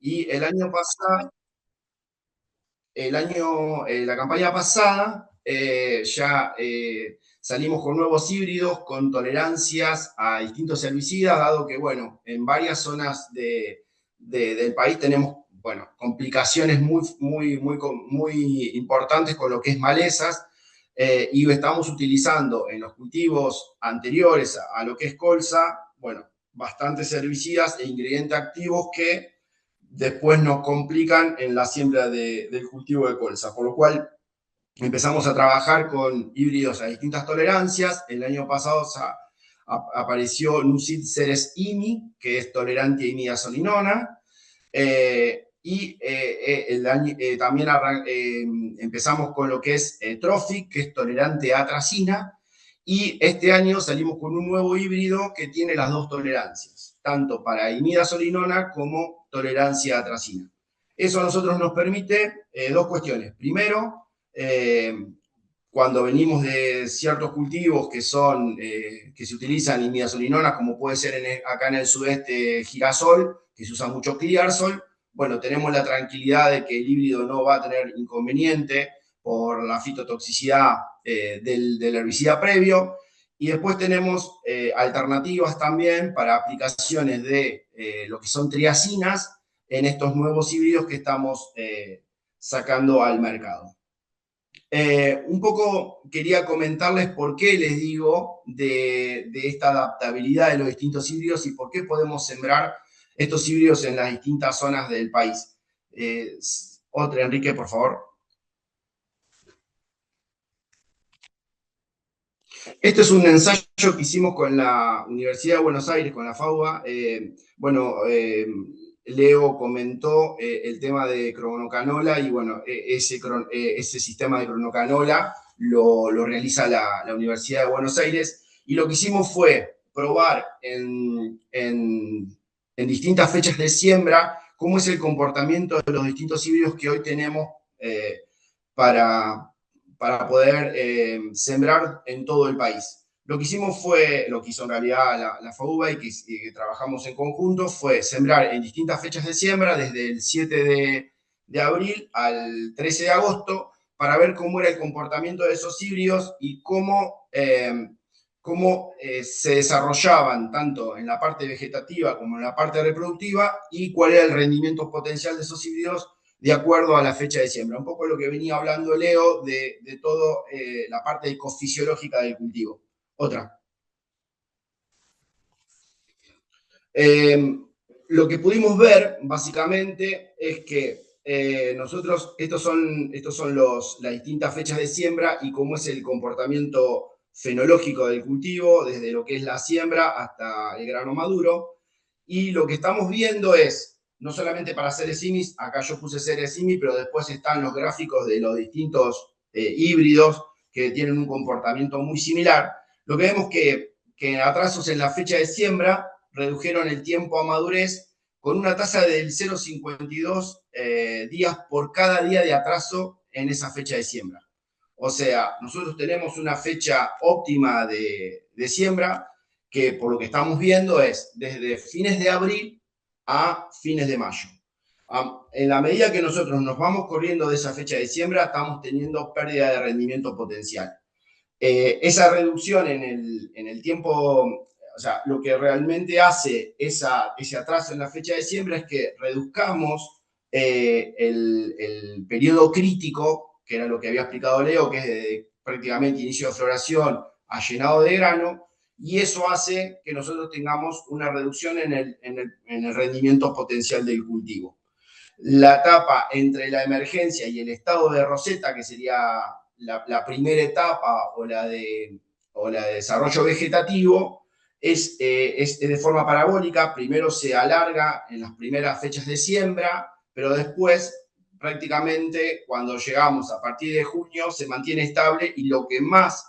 Y la campaña pasada ya salimos con nuevos híbridos con tolerancias a distintos herbicidas, dado que, bueno, en varias zonas del país tenemos, bueno, complicaciones muy importantes con lo que es malezas, y estamos utilizando en los cultivos anteriores a lo que es colza, bueno, bastantes herbicidas e ingredientes activos que después nos complican en la siembra del cultivo de colza, por lo cual empezamos a trabajar con híbridos a distintas tolerancias. El año pasado apareció Nucid Ceres IMI, que es tolerante a imidazolinona, también empezamos con lo que es Trophic, que es tolerante a atracina, y este año salimos con un nuevo híbrido que tiene las dos tolerancias, tanto para imidazolinona como tolerancia a atracina. Eso a nosotros nos permite dos cuestiones. Primero, cuando venimos de ciertos cultivos que se utilizan imidazolinonas, como puede ser acá en el sudeste girasol, que se usa mucho clearsol, bueno, tenemos la tranquilidad de que el híbrido no va a tener inconveniente por la fitotoxicidad del herbicida previo. Y después tenemos alternativas también para aplicaciones de lo que son triacinas en estos nuevos híbridos que estamos sacando al mercado. Un poco quería comentarles por qué les digo de esta adaptabilidad de los distintos híbridos y por qué podemos sembrar estos híbridos en las distintas zonas del país. Otra, Enrique, por favor. Este es un ensayo que hicimos con la Universidad de Buenos Aires, con la FAUBA. Leo comentó el tema de cronocanola y bueno, ese sistema de cronocanola lo realiza la Universidad de Buenos Aires y lo que hicimos fue probar en distintas fechas de siembra cómo es el comportamiento de los distintos híbridos que hoy tenemos para, para poder sembrar en todo el país. Lo que hicimos fue, lo que hizo en realidad la FAUBA y que trabajamos en conjunto, fue sembrar en distintas fechas de siembra, desde el 7 de abril al 13 de agosto, para ver cómo era el comportamiento de esos híbridos y cómo se desarrollaban tanto en la parte vegetativa como en la parte reproductiva y cuál era el rendimiento potencial de esos híbridos de acuerdo a la fecha de siembra. Un poco lo que venía hablando Leo de toda la parte ecofisiológica del cultivo. Otra. Lo que pudimos ver, básicamente, es que nosotros, estos son las distintas fechas de siembra y cómo es el comportamiento fenológico del cultivo, desde lo que es la siembra hasta el grano maduro. Y lo que estamos viendo es, no solamente para Ceres-IMI, acá yo puse Ceres-IMI, pero después están los gráficos de los distintos híbridos que tienen un comportamiento muy similar. Lo que vemos que atrasos en la fecha de siembra redujeron el tiempo a madurez con una tasa del 0,52 días por cada día de atraso en esa fecha de siembra. O sea, nosotros tenemos una fecha óptima de siembra que por lo que estamos viendo es desde fines de abril a fines de mayo. En la medida que nosotros nos vamos corriendo de esa fecha de siembra, estamos teniendo pérdida de rendimiento potencial. Esa reducción en el tiempo, o sea, lo que realmente hace ese atraso en la fecha de siembra es que reduzcamos el periodo crítico, que era lo que había explicado Leo, que es de prácticamente inicio de floración a llenado de grano, y eso hace que nosotros tengamos una reducción en el rendimiento potencial del cultivo. La etapa entre la emergencia y el estado de roseta, que sería la primera etapa o la de desarrollo vegetativo, es de forma parabólica. Primero se alarga en las primeras fechas de siembra, pero después prácticamente cuando llegamos a partir de junio se mantiene estable y lo que más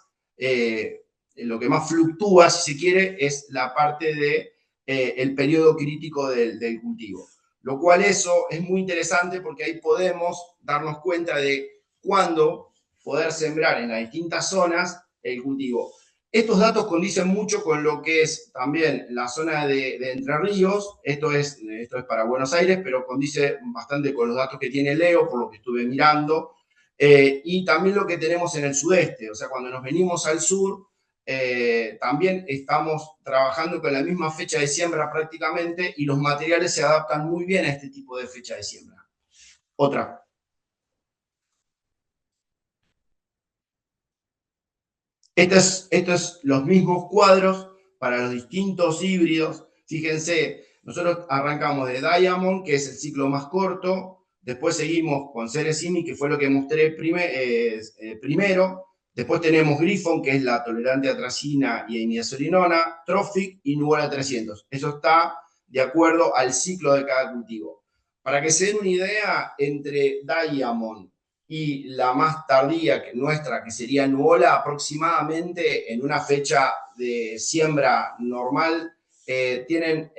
fluctúa, si se quiere, es la parte de el periodo crítico del cultivo. Lo cual eso es muy interesante porque ahí podemos darnos cuenta de cuándo poder sembrar en las distintas zonas el cultivo. Estos datos condicen mucho con lo que es también la zona de Entre Ríos, esto es para Buenos Aires, pero condice bastante con los datos que tiene Leo, por lo que estuve mirando, y también lo que tenemos en el sudeste, o sea, cuando nos venimos al sur, también estamos trabajando con la misma fecha de siembra prácticamente y los materiales se adaptan muy bien a este tipo de fecha de siembra. Otra. Esto es los mismos cuadros para los distintos híbridos. Fíjense, nosotros arrancamos de Diamond, que es el ciclo más corto, después seguimos con Ceresimi, que fue lo que mostré primero, después tenemos Griffon, que es la tolerante a tracina y a imidazolinona, Trophic y Nuvola 300. Eso está de acuerdo al ciclo de cada cultivo. Para que se den una idea, entre Diamond y la más tardía que nuestra, que sería Nuola, aproximadamente en una fecha de siembra normal, tienen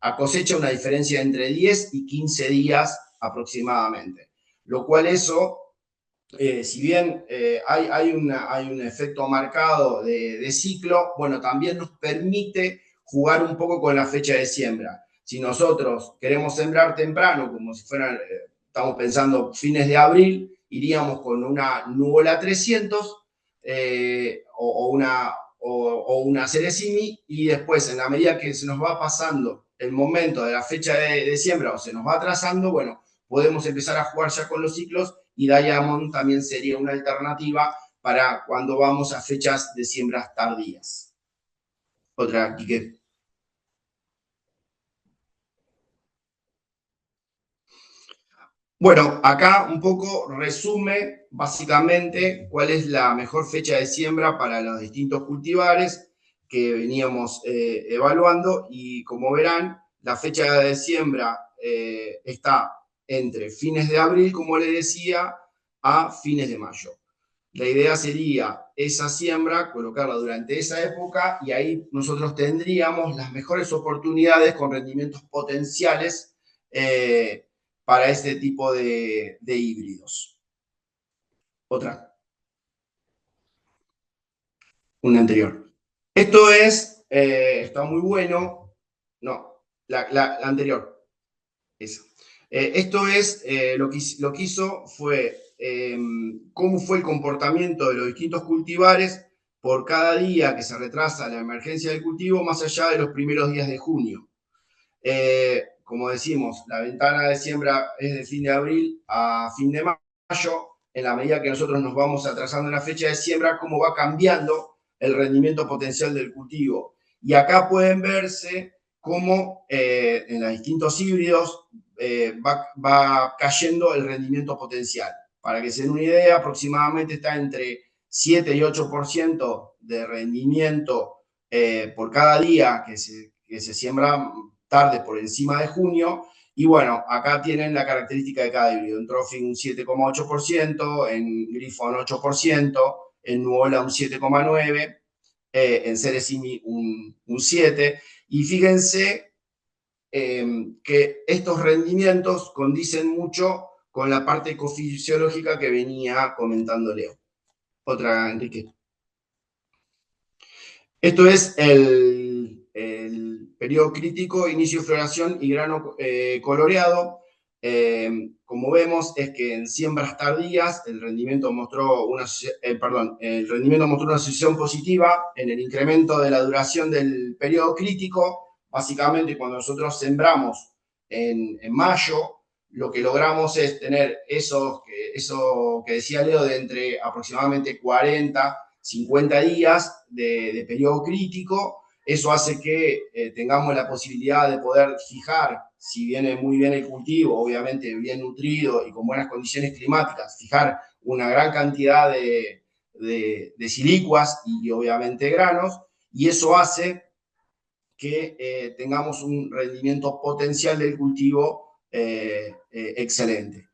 a cosecha una diferencia entre 10 y 15 días aproximadamente. Lo cual eso, si bien hay un efecto marcado de ciclo, bueno, también nos permite jugar un poco con la fecha de siembra. Si nosotros queremos sembrar temprano, como si fueran, estamos pensando fines de abril, iríamos con una Nuvola 300 o una Ceresimi, y después, en la medida que se nos va pasando el momento de la fecha de siembra o se nos va atrasando, bueno, podemos empezar a jugar ya con los ciclos, y Diamond también sería una alternativa para cuando vamos a fechas de siembras tardías. Otra, Quique. Bueno, acá un poco resume básicamente cuál es la mejor fecha de siembra para los distintos cultivares que veníamos evaluando, y como verán, la fecha de siembra está entre fines de abril, como les decía, a fines de mayo. La idea sería esa siembra, colocarla durante esa época, y ahí nosotros tendríamos las mejores oportunidades con rendimientos potenciales para este tipo de híbridos. Otra, una anterior. Esto está muy bueno. No, la anterior. Esa. Esto es, lo que hizo fue cómo fue el comportamiento de los distintos cultivares por cada día que se retrasa la emergencia del cultivo, más allá de los primeros días de junio. Como decimos, la ventana de siembra es de fin de abril a fin de mayo. En la medida que nosotros nos vamos atrasando en la fecha de siembra, cómo va cambiando el rendimiento potencial del cultivo. Y acá pueden verse cómo en los distintos híbridos va cayendo el rendimiento potencial. Para que se den una idea, aproximadamente está entre 7 y 8% de rendimiento por cada día que se siembra tarde por encima de junio. Y bueno, acá tienen la característica de cada híbrido. En Trophy un 7,8%, en Griffon 8%, en Nuola un 7,9%, en Ceresimi un 7%. Y fíjense que estos rendimientos condicen mucho con la parte ecofisiológica que venía comentando Leo. Otra, Enrique. Esto es el periodo crítico, inicio de floración y grano coloreado. Como vemos, es que en siembras tardías el rendimiento mostró el rendimiento mostró una asociación positiva en el incremento de la duración del periodo crítico. Básicamente, cuando nosotros sembramos en mayo, lo que logramos es tener eso que decía Leo, de entre aproximadamente 40 50 días de periodo crítico. Eso hace que tengamos la posibilidad de poder fijar, si viene muy bien el cultivo, obviamente bien nutrido y con buenas condiciones climáticas, fijar una gran cantidad de silicuas y obviamente granos, y eso hace que tengamos un rendimiento potencial del cultivo excelente.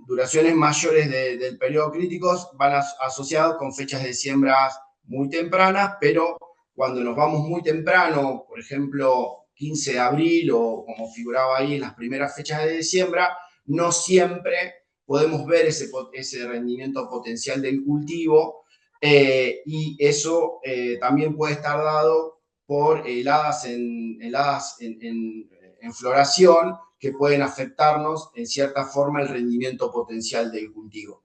Duraciones mayores del periodo críticos van asociados con fechas de siembras muy tempranas, pero cuando nos vamos muy temprano, por ejemplo, 15 de abril o como figuraba ahí en las primeras fechas de siembra, no siempre podemos ver ese rendimiento potencial del cultivo, y eso también puede estar dado por heladas en floración que pueden afectarnos en cierta forma el rendimiento potencial del cultivo.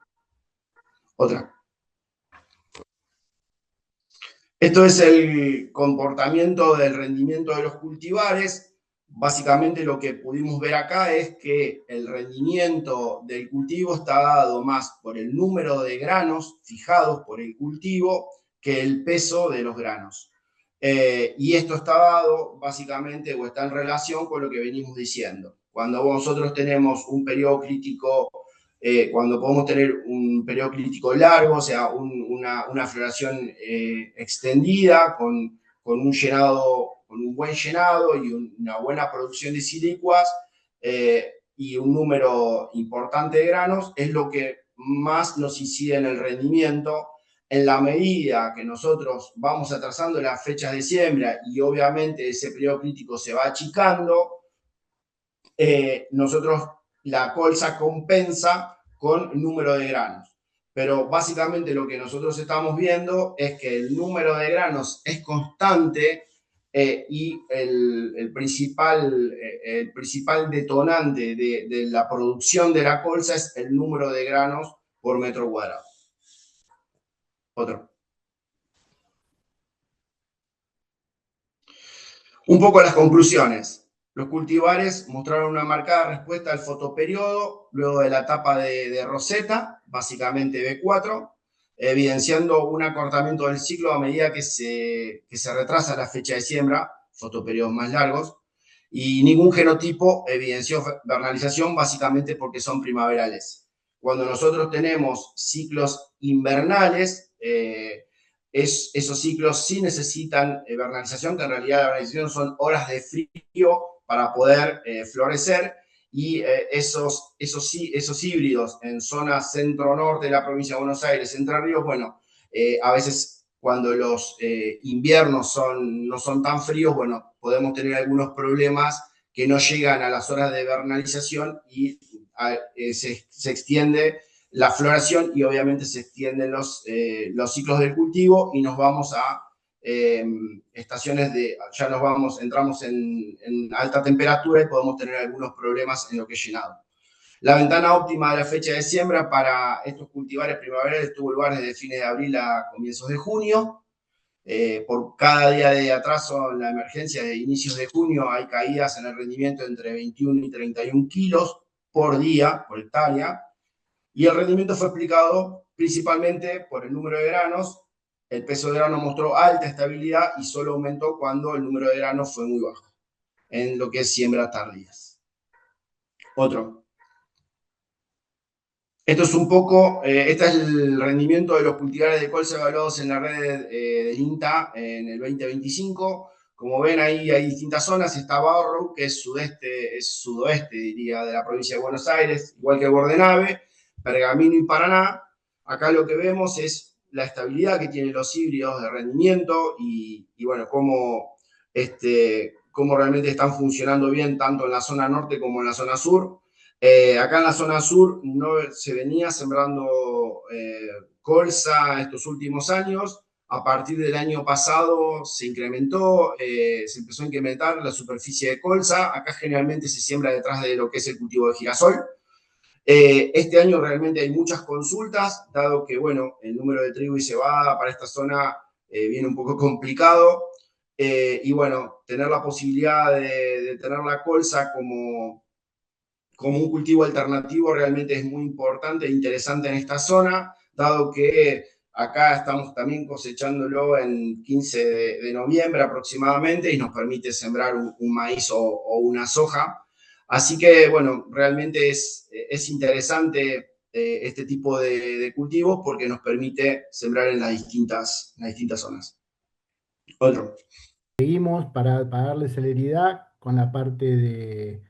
Otra. Esto es el comportamiento del rendimiento de los cultivares. Básicamente lo que pudimos ver acá es que el rendimiento del cultivo está dado más por el número de granos fijados por el cultivo que el peso de los granos. Y esto está dado básicamente o está en relación con lo que venimos diciendo. Cuando nosotros tenemos un periodo crítico, cuando podemos tener un periodo crítico largo, o sea, una floración extendida con un llenado, con un buen llenado y una buena producción de silicuas y un número importante de granos, es lo que más nos incide en el rendimiento. En la medida que nosotros vamos atrasando las fechas de siembra y obviamente ese periodo crítico se va achicando, nosotros la colza compensa con número de granos. Pero básicamente lo que nosotros estamos viendo es que el número de granos es constante y el principal detonante de la producción de la colza es el número de granos por metro cuadrado. Otro. Un poco las conclusiones. Los cultivares mostraron una marcada respuesta al fotoperiodo luego de la etapa de roseta, básicamente B4, evidenciando un acortamiento del ciclo a medida que se retrasa la fecha de siembra, fotoperiodos más largos, y ningún genotipo evidenció vernalización básicamente porque son primaverales. Cuando nosotros tenemos ciclos invernales, esos ciclos sí necesitan vernalización, que en realidad la vernalización son horas de frío para poder florecer, y esos híbridos en zona centro-norte de la provincia de Buenos Aires, Entre Ríos, bueno, a veces cuando los inviernos no son tan fríos, bueno, podemos tener algunos problemas que no llegan a las horas de vernalización y se extiende la floración y obviamente se extienden los ciclos del cultivo y nos vamos a estaciones ya entramos en alta temperatura y podemos tener algunos problemas en lo que es llenado. La ventana óptima de la fecha de siembra para estos cultivares primaverales tuvo lugar desde fines de abril a comienzos de junio. Por cada día de atraso en la emergencia de inicios de junio hay caídas en el rendimiento entre 21 y 31 kilos por día, por hectárea, y el rendimiento fue explicado principalmente por el número de granos. El peso de grano mostró alta estabilidad y solo aumentó cuando el número de granos fue muy bajo, en lo que es siembra tardías. Otro. Esto es un poco, este es el rendimiento de los cultivares de colza evaluados en la red del INTA en el 2025. Como ven, ahí hay distintas zonas. Está Barrow, que es sudoeste, diría, de la provincia de Buenos Aires, igual que Bordenave, Pergamino y Paraná. Acá lo que vemos es la estabilidad que tienen los híbridos de rendimiento y bueno, cómo realmente están funcionando bien tanto en la zona norte como en la zona sur. Acá en la zona sur no se venía sembrando colza estos últimos años. A partir del año pasado se incrementó, se empezó a incrementar la superficie de colza. Acá generalmente se siembra detrás de lo que es el cultivo de girasol. Este año realmente hay muchas consultas, dado que, bueno, el número de trigo y cebada para esta zona viene un poco complicado. Y bueno, tener la posibilidad de tener la colza como un cultivo alternativo realmente es muy importante e interesante en esta zona, dado que acá estamos también cosechándolo en 15 de noviembre aproximadamente y nos permite sembrar un maíz o una soja. Así que, bueno, realmente es interesante este tipo de cultivos porque nos permite sembrar en las distintas zonas. Otro. Seguimos para darle celeridad con la parte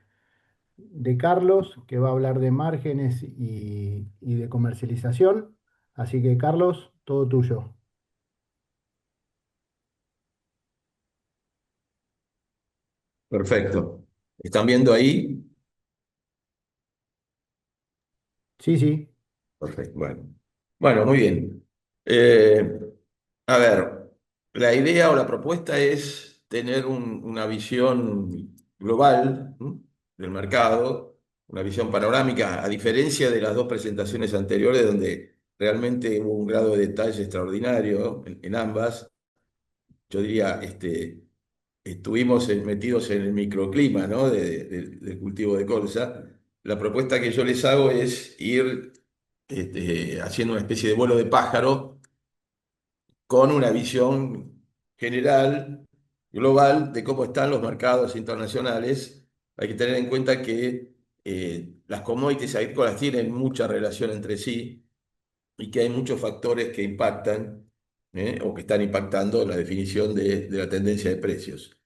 de Carlos, que va a hablar de márgenes y de comercialización. Así que, Carlos, todo tuyo. Perfecto. ¿Están viendo ahí? Sí, sí. Perfecto. Bueno, muy bien. Eh, a ver, la idea o la propuesta es tener una visión global, ¿m? Del mercado, una visión panorámica, a diferencia de las dos presentaciones anteriores, donde realmente hubo un grado de detalle extraordinario en ambas. Yo diría, estuvimos metidos en el microclima, ¿no? Del cultivo de colza. La propuesta que yo les hago es ir haciendo una especie de vuelo de pájaro con una visión general, global, de cómo están los mercados internacionales. Hay que tener en cuenta que las commodities agrícolas tienen mucha relación entre sí y que hay muchos factores que impactan, o que están impactando la definición de la tendencia de precios.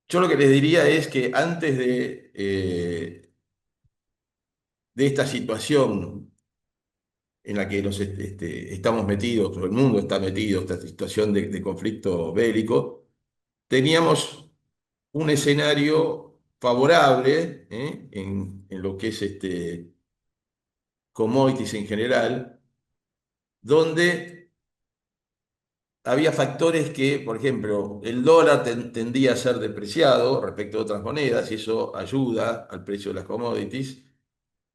Yo lo que les diría es que antes de esta situación en la que estamos metidos, o el mundo está metido, esta situación de conflicto bélico, teníamos un escenario favorable, en lo que es commodities en general, donde había factores que, por ejemplo, el dólar tendía a ser depreciado respecto a otras monedas y eso ayuda al precio de las commodities.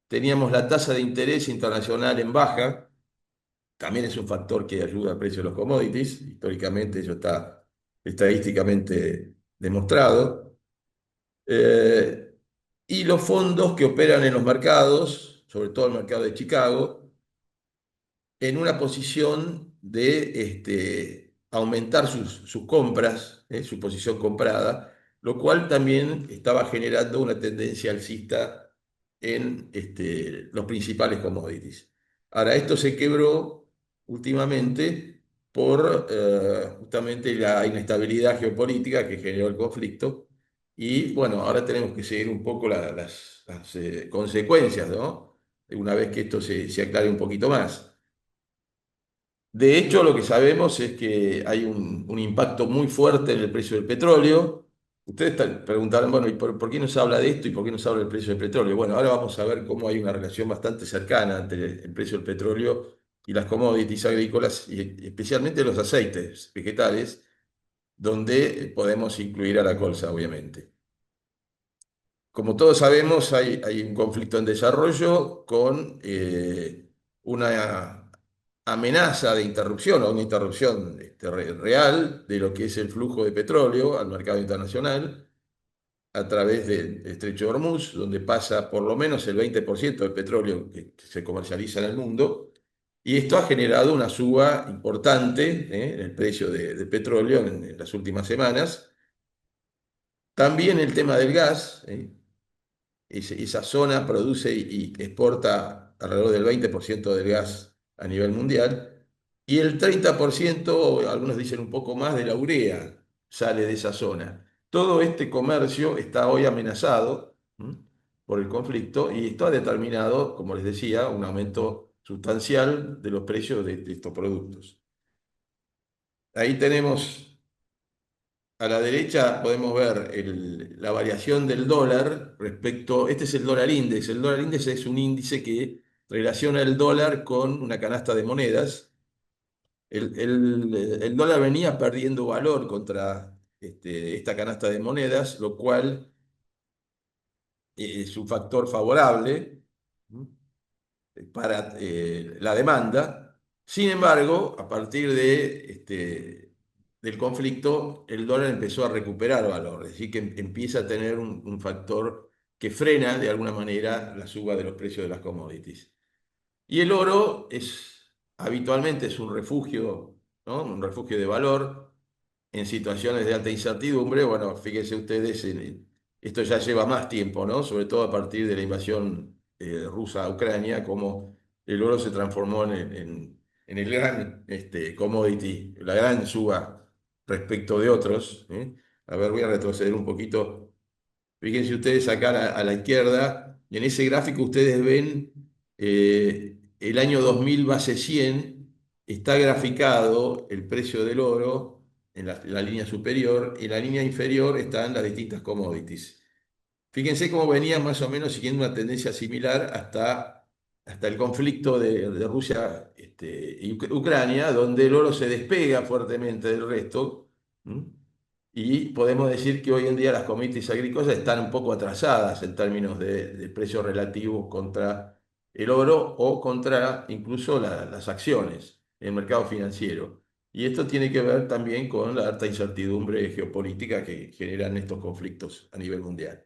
Teníamos la tasa de interés internacional en baja, también es un factor que ayuda al precio de los commodities. Históricamente eso está estadísticamente demostrado. Eh, y los fondos que operan en los mercados, sobre todo el mercado de Chicago, en una posición de aumentar sus compras, su posición comprada, lo cual también estaba generando una tendencia alcista en los principales commodities. Ahora, esto se quebró últimamente por justamente la inestabilidad geopolítica que generó el conflicto. Y bueno, ahora tenemos que seguir un poco las consecuencias, ¿no? Una vez que esto se aclare un poquito más. De hecho, lo que sabemos es que hay un impacto muy fuerte en el precio del petróleo. Ustedes preguntarán, bueno, ¿y por qué no se habla de esto y por qué no se habla del precio del petróleo? Bueno, ahora vamos a ver cómo hay una relación bastante cercana entre el precio del petróleo y las commodities agrícolas, y especialmente los aceites vegetales, donde podemos incluir a la colza, obviamente. Como todos sabemos, hay un conflicto en desarrollo con una amenaza de interrupción o una interrupción real de lo que es el flujo de petróleo al mercado internacional a través del Estrecho de Hormuz, donde pasa por lo menos el 20% del petróleo que se comercializa en el mundo. Y esto ha generado una suba importante, en el precio del petróleo en las últimas semanas. También el tema del gas. Esa zona produce y exporta alrededor del 20% del gas a nivel mundial, y el 30%, o algunos dicen un poco más, de la urea sale de esa zona. Todo este comercio está hoy amenazado, por el conflicto, y esto ha determinado, como les decía, un aumento sustancial de los precios de estos productos. Ahí tenemos. A la derecha podemos ver la variación del dólar respecto, este es el dólar índice. El dólar índice es un índice que relaciona el dólar con una canasta de monedas. El dólar venía perdiendo valor contra esta canasta de monedas, lo cual es un factor favorable, ¿m? Para la demanda. Sin embargo, a partir del conflicto, el dólar empezó a recuperar valor, es decir, que empieza a tener un factor que frena de alguna manera la suba de los precios de las commodities. Y el oro habitualmente es un refugio, ¿no? Un refugio de valor en situaciones de alta incertidumbre. Bueno, fíjense ustedes, esto ya lleva más tiempo, ¿no? Sobre todo a partir de la invasión rusa a Ucrania, como el oro se transformó en el gran commodity, la gran suba respecto de otros, ¿eh? A ver, voy a retroceder un poquito. Fíjense ustedes acá a la izquierda, y en ese gráfico ustedes ven el año 2000 base 100, está graficado el precio del oro en la línea superior, y en la línea inferior están las distintas commodities. Fíjense cómo venían más o menos siguiendo una tendencia similar hasta hasta el conflicto de Rusia y Ucrania, donde el oro se despega fuertemente del resto. ¿M? Y podemos decir que hoy en día las commodities agrícolas están un poco atrasadas en términos de precios relativos contra el oro o contra incluso las acciones en el mercado financiero. Y esto tiene que ver también con la alta incertidumbre geopolítica que generan estos conflictos a nivel mundial.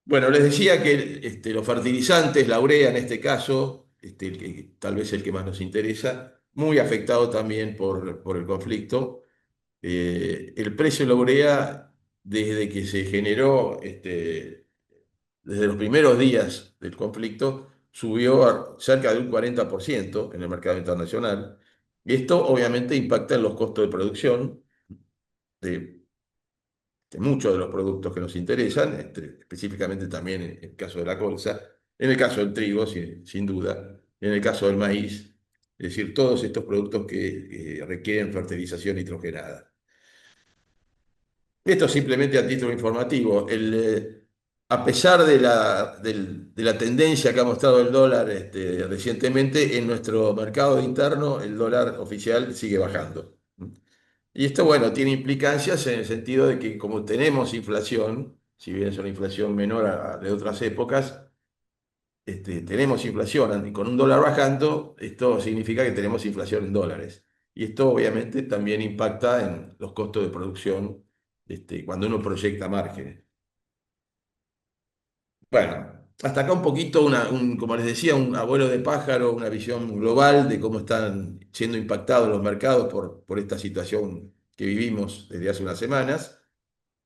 Bueno, les decía que los fertilizantes, la urea en este caso, tal vez el que más nos interesa, muy afectado también por el conflicto. El precio de la urea, desde que se generó, desde los primeros días del conflicto, subió a cerca de un 40% en el mercado internacional. Y esto obviamente impacta en los costos de producción de muchos de los productos que nos interesan, específicamente también en el caso de la colza, en el caso del trigo, sin duda, en el caso del maíz, es decir, todos estos productos que requieren fertilización nitrogenada. Esto simplemente a título informativo. A pesar de la tendencia que ha mostrado el dólar recientemente, en nuestro mercado interno el dólar oficial sigue bajando. Y esto, bueno, tiene implicancias en el sentido de que como tenemos inflación, si bien es una inflación menor a de otras épocas, tenemos inflación y con un dólar bajando, esto significa que tenemos inflación en dólares. Y esto obviamente también impacta en los costos de producción cuando uno proyecta márgenes. Bueno, hasta acá un poquito, como les decía, un abuelo de pájaro, una visión global de cómo están siendo impactados los mercados por esta situación que vivimos desde hace unas semanas.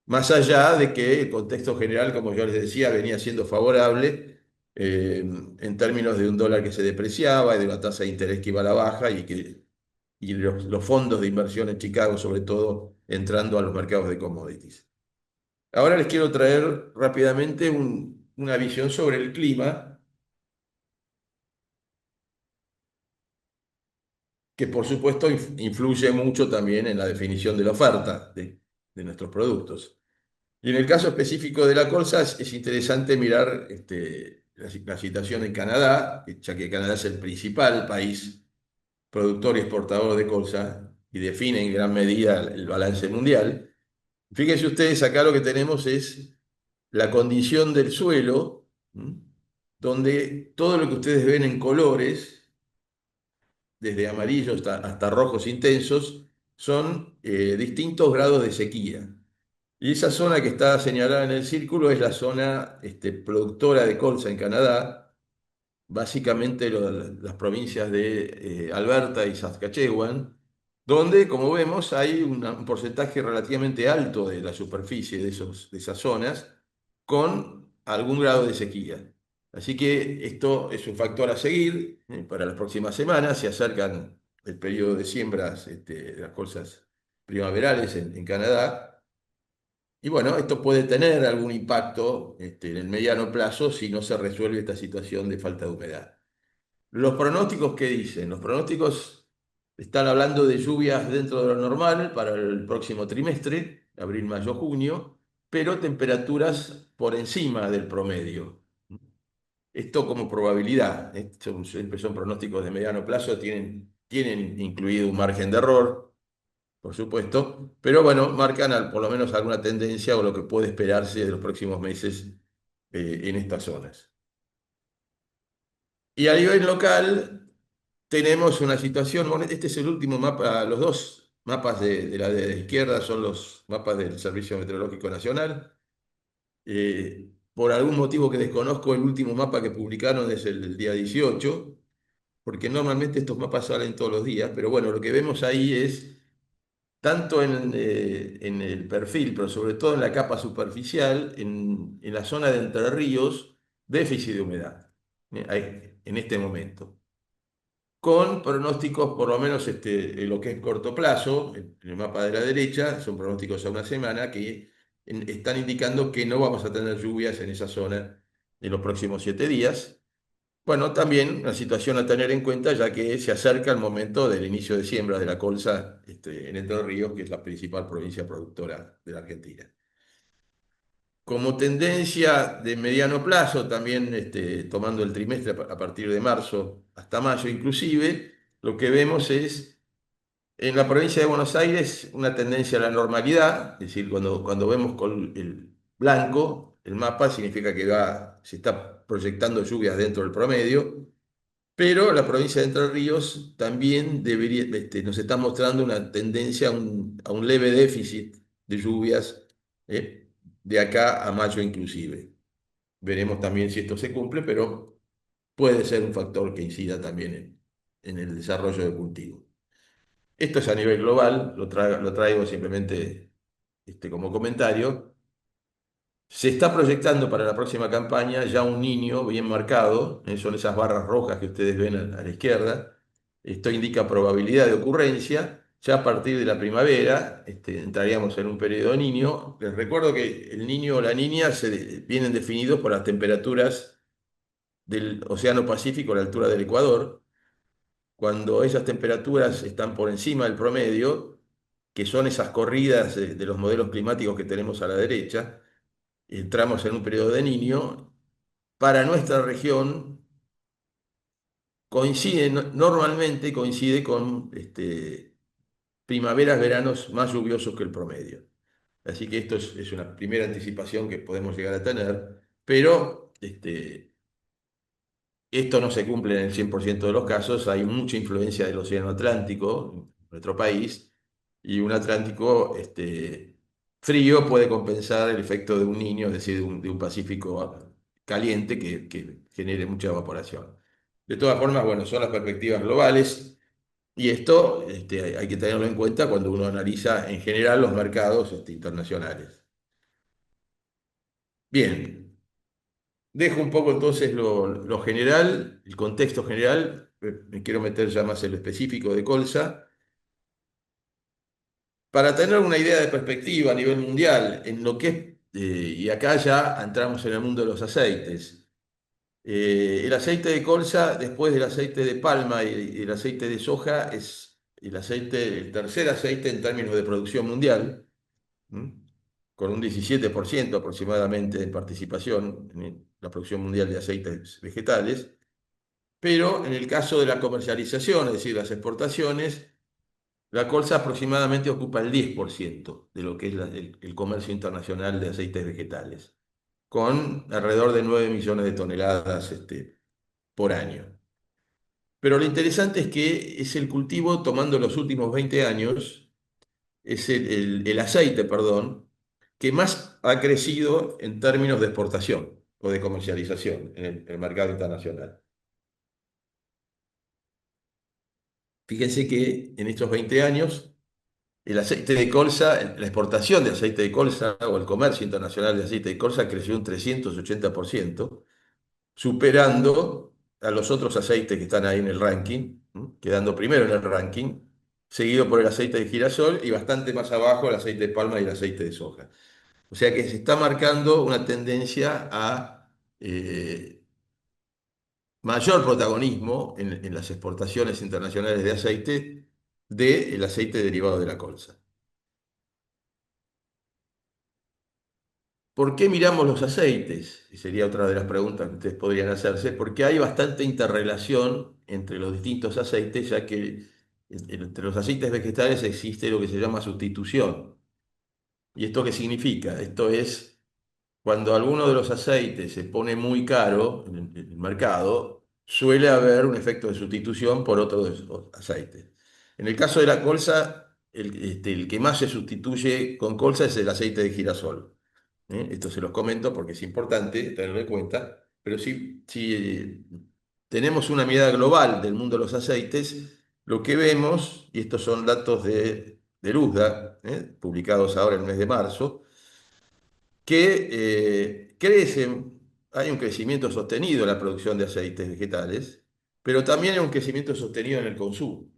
Más allá de que el contexto general, como yo les decía, venía siendo favorable en términos de un dólar que se depreciaba y de una tasa de interés que iba a la baja y los fondos de inversión en Chicago, sobre todo, entrando a los mercados de commodities. Ahora les quiero traer rápidamente una visión sobre el clima, que por supuesto influye mucho también en la definición de la oferta de nuestros productos. Y en el caso específico de la colza es interesante mirar la situación en Canadá, ya que Canadá es el principal país productor y exportador de colza y define en gran medida el balance mundial. Fíjense ustedes, acá lo que tenemos es la condición del suelo, ¿m? Donde todo lo que ustedes ven en colores, desde amarillos hasta rojos intensos, son distintos grados de sequía. Y esa zona que está señalada en el círculo es la zona productora de colza en Canadá, básicamente las provincias de Alberta y Saskatchewan, donde, como vemos, hay un porcentaje relativamente alto de la superficie de esas zonas con algún grado de sequía. Así que esto es un factor a seguir para las próximas semanas. Se acercan el periodo de siembras de las colzas primaverales en Canadá. Y bueno, esto puede tener algún impacto en el mediano plazo si no se resuelve esta situación de falta de humedad. Los pronósticos, ¿qué dicen? Los pronósticos están hablando de lluvias dentro de lo normal para el próximo trimestre, abril, mayo, junio, pero temperaturas por encima del promedio. Esto como probabilidad. Siempre son pronósticos de mediano plazo, tienen incluido un margen de error, por supuesto, pero bueno, marcan por lo menos alguna tendencia o lo que puede esperarse de los próximos meses en estas zonas. Y a nivel local tenemos una situación, bueno, este es el último mapa, los dos mapas de la de izquierda son los mapas del Servicio Meteorológico Nacional. Por algún motivo que desconozco, el último mapa que publicaron es el del día 18, porque normalmente estos mapas salen todos los días, pero bueno, lo que vemos ahí es tanto en el perfil, pero sobre todo en la capa superficial, en la zona de Entre Ríos, déficit de humedad en este momento. Con pronósticos, por lo menos en lo que es corto plazo, en el mapa de la derecha, son pronósticos a una semana que están indicando que no vamos a tener lluvias en esa zona en los próximos 7 días. Bueno, también una situación a tener en cuenta, ya que se acerca el momento del inicio de siembras de la colza en Entre Ríos, que es la principal provincia productora de la Argentina. Como tendencia de mediano plazo, también tomando el trimestre a partir de marzo hasta mayo inclusive, lo que vemos es en la provincia de Buenos Aires una tendencia a la normalidad, es decir, cuando vemos con el blanco, el mapa significa que se está proyectando lluvias dentro del promedio, pero la provincia de Entre Ríos también nos está mostrando una tendencia a un leve déficit de lluvias eh, de acá a mayo inclusive. Veremos también si esto se cumple, pero puede ser un factor que incida también en el desarrollo del cultivo. Esto es a nivel global, lo traigo simplemente como comentario. Se está proyectando para la próxima campaña ya un niño bien marcado, son esas barras rojas que ustedes ven a la izquierda. Esto indica probabilidad de ocurrencia. Ya a partir de la primavera entraríamos en un periodo niño. Les recuerdo que el niño o la niña vienen definidos por las temperaturas del Océano Pacífico a la altura del Ecuador. Cuando esas temperaturas están por encima del promedio, que son esas corridas de los modelos climáticos que tenemos a la derecha, entramos en un periodo de niño. Para nuestra región normalmente coincide con primaveras, veranos más lluviosos que el promedio. Así que esto es una primera anticipación que podemos llegar a tener, pero esto no se cumple en el 100% de los casos. Hay mucha influencia del Océano Atlántico en nuestro país, y un Atlántico frío puede compensar el efecto de un niño, es decir, de un Pacífico caliente que genere mucha evaporación. De todas formas, bueno, son las perspectivas globales, y esto hay que tenerlo en cuenta cuando uno analiza en general los mercados internacionales. Bien, dejo un poco entonces lo general, el contexto general. Me quiero meter ya más en lo específico de colza, para tener una idea de perspectiva a nivel mundial en lo que es, y acá ya entramos en el mundo de los aceites. El aceite de colza, después del aceite de palma y el aceite de soja, es el tercer aceite en términos de producción mundial, ¿m? Con un 17% aproximadamente de participación en la producción mundial de aceites vegetales. Pero en el caso de la comercialización, es decir, las exportaciones, la colza aproximadamente ocupa el 10% de lo que es el comercio internacional de aceites vegetales, con alrededor de 9 millones de toneladas por año. Pero lo interesante es que es el cultivo, tomando los últimos 20 años, es el aceite, perdón, que más ha crecido en términos de exportación o de comercialización en el mercado internacional. Fíjense que en estos 20 años el aceite de colza, la exportación de aceite de colza o el comercio internacional de aceite de colza creció un 380%, superando a los otros aceites que están ahí en el ranking, quedando primero en el ranking, seguido por el aceite de girasol y bastante más abajo el aceite de palma y el aceite de soja. O sea que se está marcando una tendencia a mayor protagonismo en las exportaciones internacionales de aceite del aceite derivado de la colza. ¿Por qué miramos los aceites? Y sería otra de las preguntas que ustedes podrían hacerse, porque hay bastante interrelación entre los distintos aceites, ya que entre los aceites vegetales existe lo que se llama sustitución. ¿Y esto qué significa? Esto es cuando alguno de los aceites se pone muy caro en el mercado, suele haber un efecto de sustitución por otros aceites. En el caso de la colza, el que más se sustituye con colza es el aceite de girasol. Esto se los comento porque es importante tenerlo en cuenta, pero si tenemos una mirada global del mundo de los aceites, lo que vemos, y estos son datos de USDA, publicados ahora en el mes de marzo, que hay un crecimiento sostenido en la producción de aceites vegetales, pero también hay un crecimiento sostenido en el consumo.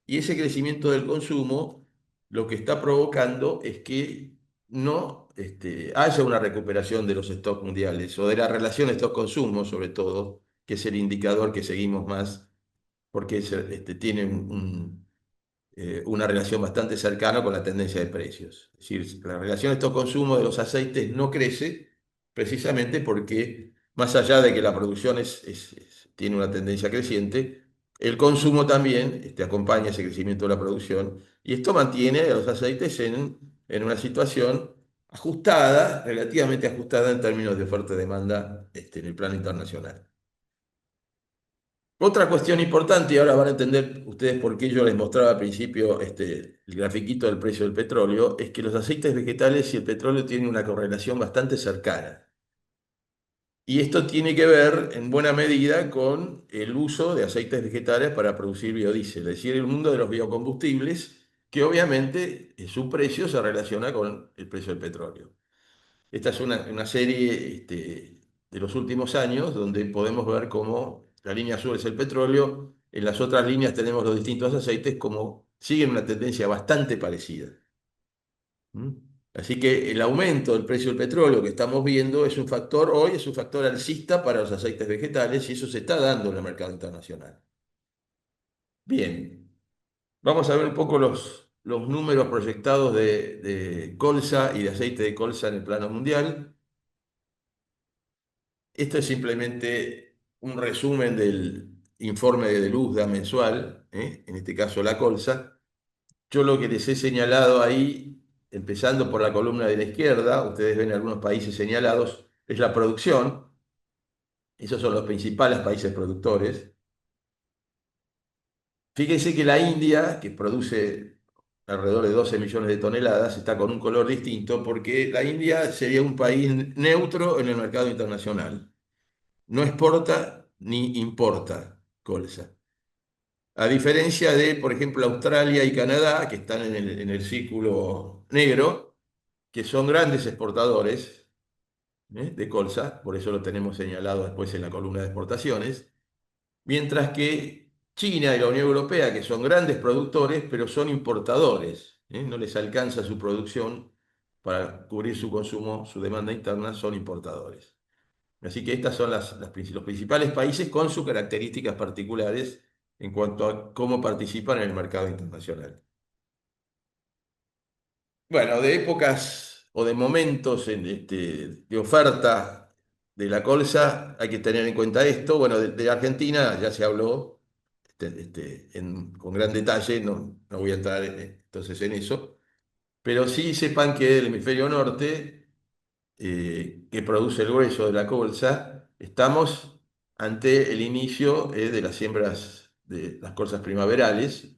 Y ese crecimiento del consumo lo que está provocando es que no haya una recuperación de los stocks mundiales o de la relación stock-consumo, sobre todo, que es el indicador que seguimos más, porque tiene una relación bastante cercana con la tendencia de precios. Es decir, la relación stock-consumo de los aceites no crece, precisamente porque más allá de que la producción tiene una tendencia creciente, el consumo también acompaña ese crecimiento de la producción y esto mantiene a los aceites en una situación ajustada, relativamente ajustada en términos de oferta y demanda en el plano internacional. Otra cuestión importante, y ahora van a entender ustedes por qué yo les mostraba al principio el grafiquito del precio del petróleo, es que los aceites vegetales y el petróleo tienen una correlación bastante cercana. Y esto tiene que ver en buena medida con el uso de aceites vegetales para producir biodiesel, es decir, el mundo de los biocombustibles, que obviamente su precio se relaciona con el precio del petróleo. Esta es una serie de los últimos años donde podemos ver cómo la línea azul es el petróleo, en las otras líneas tenemos los distintos aceites, como siguen una tendencia bastante parecida. ¿Mm? Así que el aumento del precio del petróleo que estamos viendo es un factor, hoy es un factor alcista para los aceites vegetales y eso se está dando en el mercado internacional. Bien, vamos a ver un poco los números proyectados de colza y de aceite de colza en el plano mundial. Esto es simplemente un resumen del informe de Luzda mensual, en este caso la colza. Yo lo que les he señalado ahí, empezando por la columna de la izquierda, ustedes ven algunos países señalados, es la producción. Esos son los principales países productores. Fíjense que la India, que produce alrededor de 12 millones de toneladas, está con un color distinto porque la India sería un país neutro en el mercado internacional. No exporta ni importa colza. A diferencia de, por ejemplo, Australia y Canadá, que están en el círculo negro, que son grandes exportadores de colza, por eso lo tenemos señalado después en la columna de exportaciones, mientras que China y la Unión Europea, que son grandes productores, pero son importadores, no les alcanza su producción para cubrir su consumo, su demanda interna, son importadores. Así que estos son los principales países con sus características particulares en cuanto a cómo participan en el mercado internacional. Bueno, de épocas o de momentos de oferta de la colza hay que tener en cuenta esto. Bueno, de Argentina ya se habló con gran detalle, no voy a entrar entonces en eso, pero sí sepan que el hemisferio norte que produce el grueso de la colza, estamos ante el inicio de las siembras de las colzas primaverales.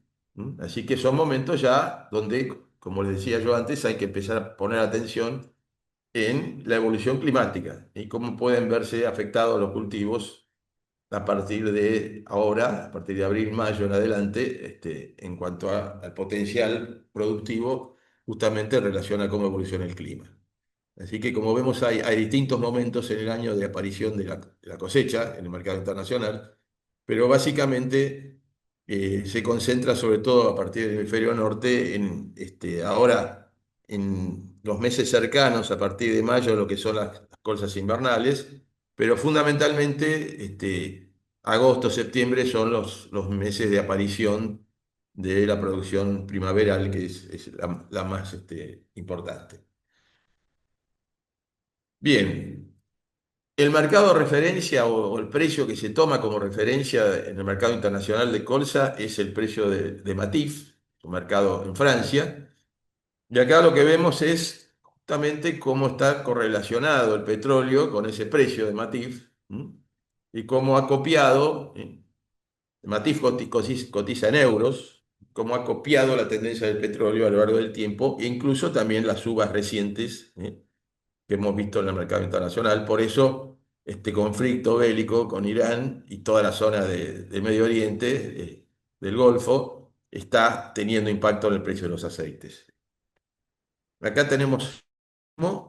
Así que son momentos ya donde, como les decía yo antes, hay que empezar a poner atención en la evolución climática y cómo pueden verse afectados los cultivos a partir de ahora, a partir de abril, mayo en adelante, en cuanto al potencial productivo, justamente en relación a cómo evoluciona el clima. Así que como vemos hay distintos momentos en el año de aparición de la cosecha en el mercado internacional, pero básicamente se concentra sobre todo a partir del hemisferio norte ahora en los meses cercanos, a partir de mayo, lo que son las colzas invernales, pero fundamentalmente agosto, septiembre son los meses de aparición de la producción primaveral, que es la más importante. Bien, el mercado de referencia o el precio que se toma como referencia en el mercado internacional de colza es el precio de Matif, un mercado en Francia. Y acá lo que vemos es justamente cómo está correlacionado el petróleo con ese precio de Matif, y cómo ha copiado, Matif cotiza en euros, cómo ha copiado la tendencia del petróleo a lo largo del tiempo e incluso también las subas recientes, que hemos visto en el mercado internacional. Por eso, este conflicto bélico con Irán y toda la zona del Medio Oriente, del Golfo, está teniendo impacto en el precio de los aceites. Acá tenemos,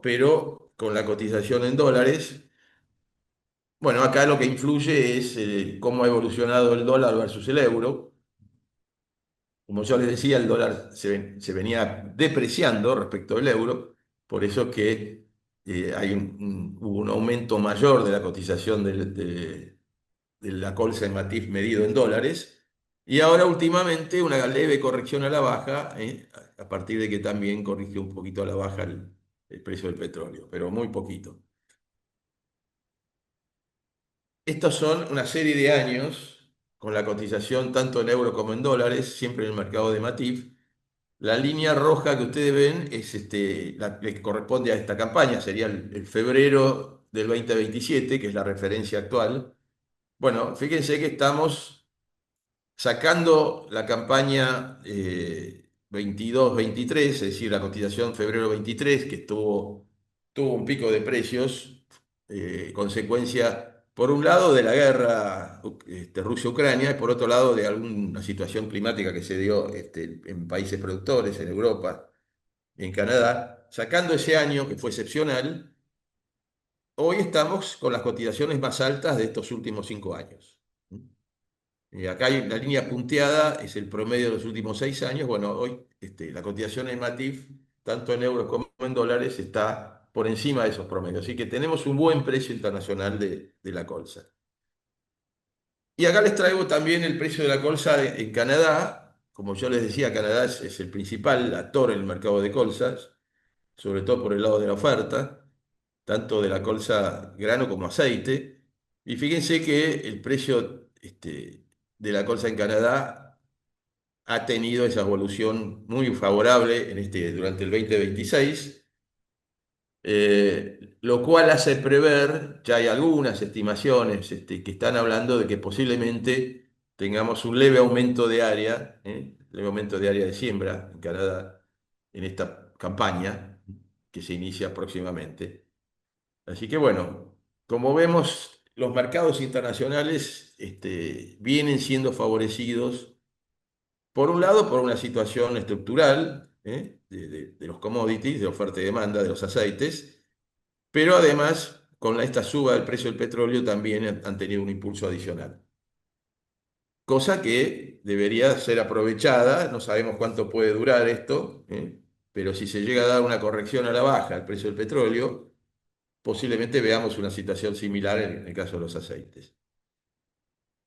pero con la cotización en dólares. Bueno, acá lo que influye es cómo ha evolucionado el dólar versus el euro. Como yo les decía, el dólar se venía depreciando respecto al euro, por eso que hubo un aumento mayor de la cotización de la colza en Matif medido en dólares, y ahora últimamente una leve corrección a la baja, a partir de que también corrigió un poquito a la baja el precio del petróleo, pero muy poquito. estos son una serie de años con la cotización tanto en euros como en dólares, siempre en el mercado de Matif. La línea roja que ustedes ven es la que corresponde a esta campaña, sería el febrero del 2027, que es la referencia actual. Bueno, fíjense que estamos sacando la campaña 22-23, es decir, la cotización febrero 23, que tuvo un pico de precios, consecuencia, por un lado, de la guerra Rusia-Ucrania y por otro lado, de alguna situación climática que se dio en países productores, en Europa, en Canadá. Sacando ese año, que fue excepcional, hoy estamos con las cotizaciones más altas de estos últimos 5 años. Acá hay la línea punteada, es el promedio de los últimos 6 años. Bueno, hoy la cotización en Matif, tanto en euros como en dólares, está por encima de esos promedios. Así que tenemos un buen precio internacional de la colza. Y acá les traigo también el precio de la colza en Canadá. Como yo les decía, Canadá es el principal actor en el mercado de colzas, sobre todo por el lado de la oferta, tanto de la colza grano como aceite. Y fíjense que el precio de la colza en Canadá ha tenido esa evolución muy favorable durante el 2026, lo cual hace prever, ya hay algunas estimaciones que están hablando de que posiblemente tengamos un leve aumento de área de siembra en Canadá en esta campaña que se inicia próximamente. Así que bueno, como vemos, los mercados internacionales vienen siendo favorecidos, por un lado, por una situación estructural de los commodities, de oferta y demanda de los aceites, pero además, con esta suba del precio del petróleo también han tenido un impulso adicional. Cosa que debería ser aprovechada, no sabemos cuánto puede durar esto, pero si se llega a dar una corrección a la baja al precio del petróleo, posiblemente veamos una situación similar en el caso de los aceites.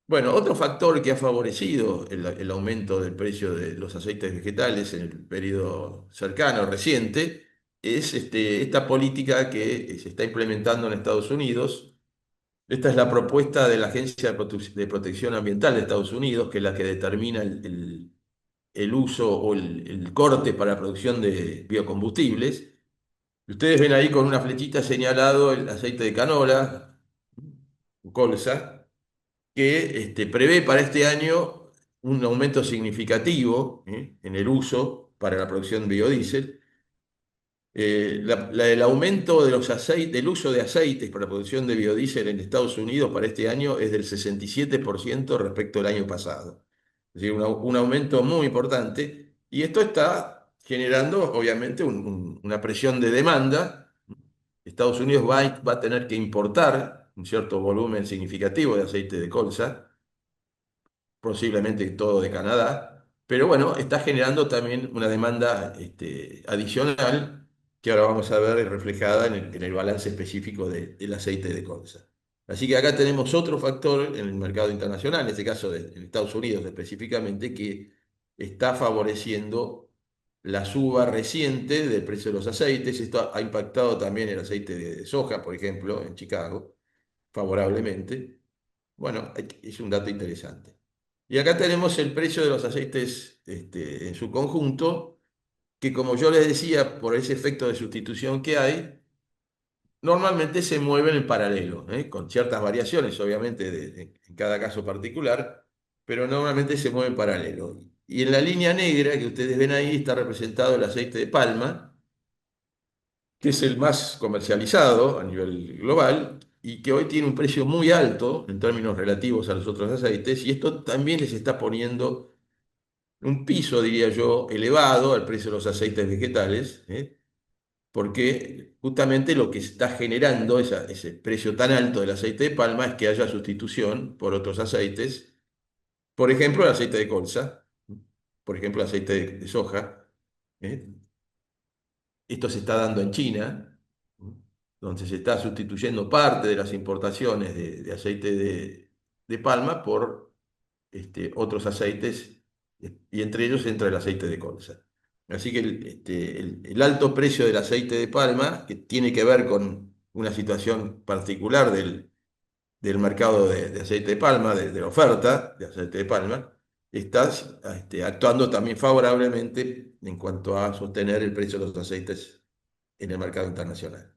Bueno, otro factor que ha favorecido el aumento del precio de los aceites vegetales en el periodo cercano, reciente, es esta política que se está implementando en Estados Unidos. Esta es la propuesta de la Agencia de Protección Ambiental de Estados Unidos, que es la que determina el uso o el corte para la producción de biocombustibles. Ustedes ven ahí con una flechita señalado el aceite de canola, colza, que prevé para este año un aumento significativo en el uso para la producción de biodiesel. El aumento de del uso de aceites para la producción de biodiesel en Estados Unidos para este año es del 67% respecto al año pasado. Es decir, un aumento muy importante. Y esto está generando, obviamente, una presión de demanda. Estados Unidos va a tener que importar un cierto volumen significativo de aceite de colza, posiblemente todo de Canadá, pero bueno, está generando también una demanda adicional que ahora vamos a ver reflejada en el balance específico del aceite de colza. Así que acá tenemos otro factor en el mercado internacional, en este caso en Estados Unidos específicamente, que está favoreciendo la suba reciente del precio de los aceites. Esto ha impactado también el aceite de soja, por ejemplo, en Chicago, favorablemente. Bueno, es un dato interesante. Y acá tenemos el precio de los aceites en su conjunto, que como yo les decía, por ese efecto de sustitución que hay, normalmente se mueven en paralelo, con ciertas variaciones, obviamente, en cada caso particular, pero normalmente se mueven en paralelo. Y en la línea negra que ustedes ven ahí está representado el aceite de palma, que es el más comercializado a nivel global y que hoy tiene un precio muy alto en términos relativos a los otros aceites, y esto también les está poniendo un piso, diría yo, elevado al precio de los aceites vegetales, porque justamente lo que está generando ese precio tan alto del aceite de palma es que haya sustitución por otros aceites, por ejemplo, el aceite de colza, por ejemplo, el aceite de soja. ¿eh? Esto se está dando en China, donde se está sustituyendo parte de las importaciones de aceite de palma por otros aceites, y entre ellos entra el aceite de colza. Así que el alto precio del aceite de palma, que tiene que ver con una situación particular del mercado de aceite de palma, de la oferta de aceite de palma, está actuando también favorablemente en cuanto a sostener el precio de los aceites en el mercado internacional.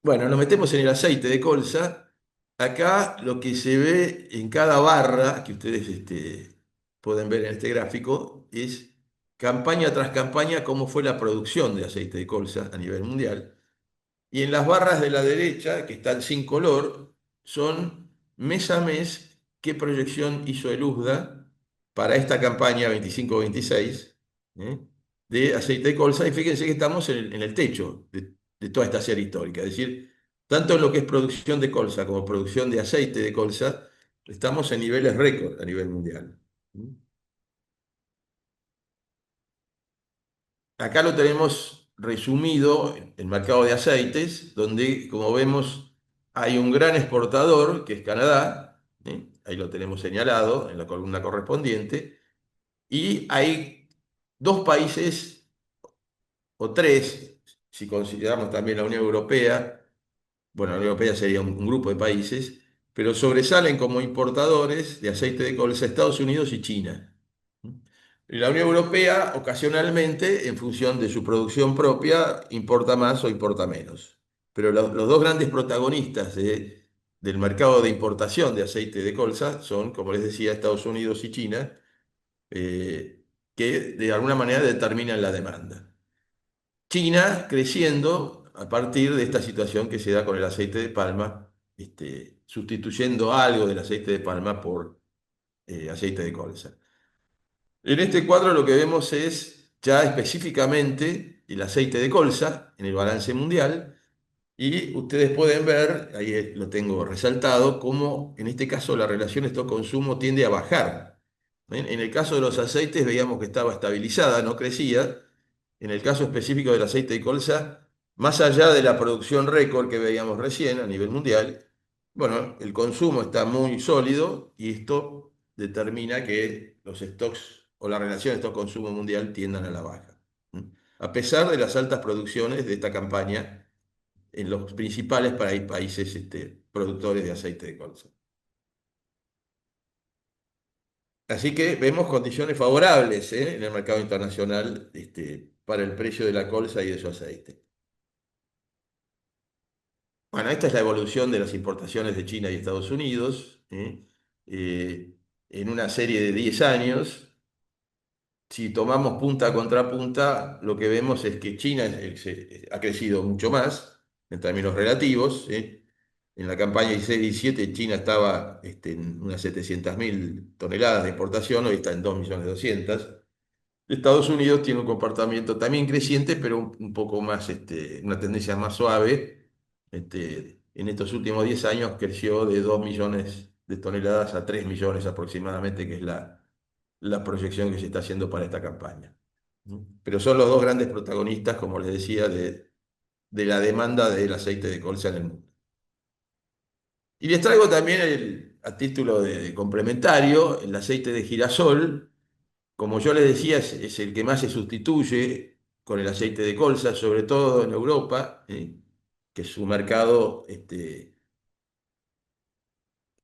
Bueno, nos metemos en el aceite de colza. Acá lo que se ve en cada barra que ustedes pueden ver en este gráfico es campaña tras campaña cómo fue la producción de aceite de colza a nivel mundial. Y en las barras de la derecha, que están sin color, son mes a mes qué proyección hizo el USDA para esta campaña 25-26, ¿eh? de aceite de colza. Y fíjense que estamos en el techo de toda esta serie histórica. Es decir, tanto en lo que es producción de colza como producción de aceite de colza, estamos en niveles récord a nivel mundial. Acá lo tenemos resumido, el mercado de aceites, donde, como vemos, hay un gran exportador, que es Canadá, ¿eh? Ahí lo tenemos señalado en la columna correspondiente, y hay dos países, o tres, si consideramos también la Unión Europea. Bueno, la Unión Europea sería un grupo de países, pero sobresalen como importadores de aceite de colza Estados Unidos y China. Y la Unión Europea, ocasionalmente, en función de su producción propia, importa más o importa menos. Pero los dos grandes protagonistas del mercado de importación de aceite de colza son, como les decía, Estados Unidos y China, que de alguna manera determinan la demanda. China creciendo a partir de esta situación que se da con el aceite de palma, sustituyendo algo del aceite de palma por aceite de colza. En este cuadro lo que vemos es ya específicamente el aceite de colza en el balance mundial, y ustedes pueden ver, ahí lo tengo resaltado, cómo en este caso la relación stock-consumo tiende a bajar. ¿Ven? En el caso de los aceites veíamos que estaba estabilizada, no crecía. En el caso específico del aceite de colza, más allá de la producción récord que veíamos recién a nivel mundial, bueno, el consumo está muy sólido y esto determina que los stocks o la relación stock-consumo mundial tiendan a la baja. ¿Mm? A pesar de las altas producciones de esta campaña en los principales países productores de aceite de colza. Así que vemos condiciones favorables, en el mercado internacional, para el precio de la colza y de su aceite. Bueno, esta es la evolución de las importaciones de China y Estados Unidos, ¿eh? En una serie de 10 años. Si tomamos punta contra punta, lo que vemos es que China ha crecido mucho más en términos relativos, ¿eh? En la campaña 16-17 China estaba en unas 700.000 toneladas de exportación, hoy está en 2.200.000. Estados Unidos tiene un comportamiento también creciente, pero un poco más, una tendencia más suave. En estos últimos 10 años creció de 2 millones de toneladas a 3 millones aproximadamente, que es la proyección que se está haciendo para esta campaña. Pero son los dos grandes protagonistas, como les decía, de la demanda del aceite de colza en el mundo. Y les traigo también, a título de complementario, el aceite de girasol. Como yo les decía, es el que más se sustituye con el aceite de colza, sobre todo en Europa, que es un mercado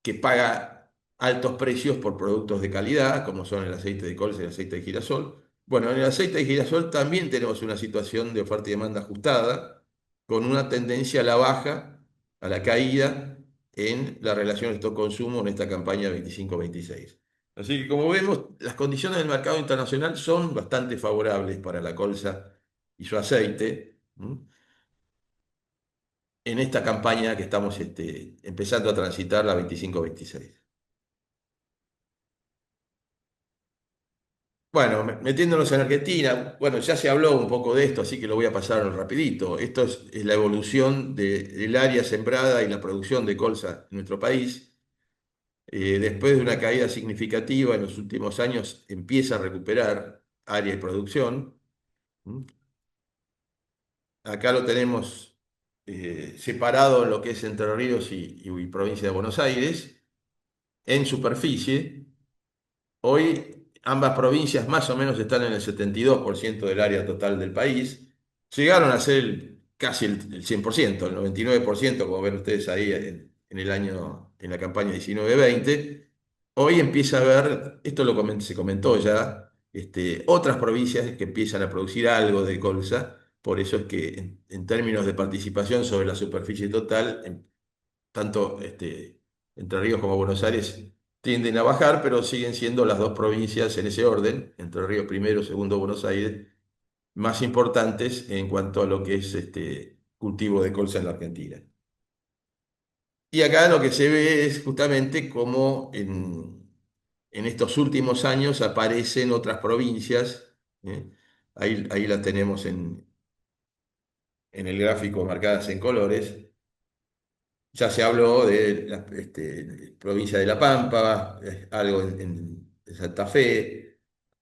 que paga altos precios por productos de calidad, como son el aceite de colza y el aceite de girasol. Bueno, en el aceite de girasol también tenemos una situación de oferta y demanda ajustada, con una tendencia a la baja, a la caída en la relación stock-consumo en esta campaña 25-26. Así que, como vemos, las condiciones del mercado internacional son bastante favorables para la colza y su aceite, en esta campaña que estamos empezando a transitar, la 25-26. Bueno, metiéndonos en Argentina, bueno, ya se habló un poco de esto, así que lo voy a pasar rapidito. Esto es la evolución del área sembrada y la producción de colza en nuestro país. Después de una caída significativa en los últimos años, empieza a recuperar área y producción. ¿Mm? Acá lo tenemos separado en lo que es Entre Ríos y provincia de Buenos Aires, en superficie. Hoy ambas provincias más o menos están en el 72% del área total del país. Llegaron a ser casi el 100%, el 99%, como ven ustedes ahí en la campaña 19-20. Hoy empieza a haber, esto se comentó ya, otras provincias que empiezan a producir algo de colza, por eso es que en términos de participación sobre la superficie total, tanto Entre Ríos como Buenos Aires tienden a bajar, pero siguen siendo las dos provincias en ese orden, Entre Ríos primero, segundo Buenos Aires, más importantes en cuanto a lo que es cultivo de colza en la Argentina. Y acá lo que se ve es justamente cómo en estos últimos años aparecen otras provincias. ¿Eh? Ahí las tenemos en el gráfico marcadas en colores. Ya se habló de la provincia de La Pampa, algo en Santa Fe,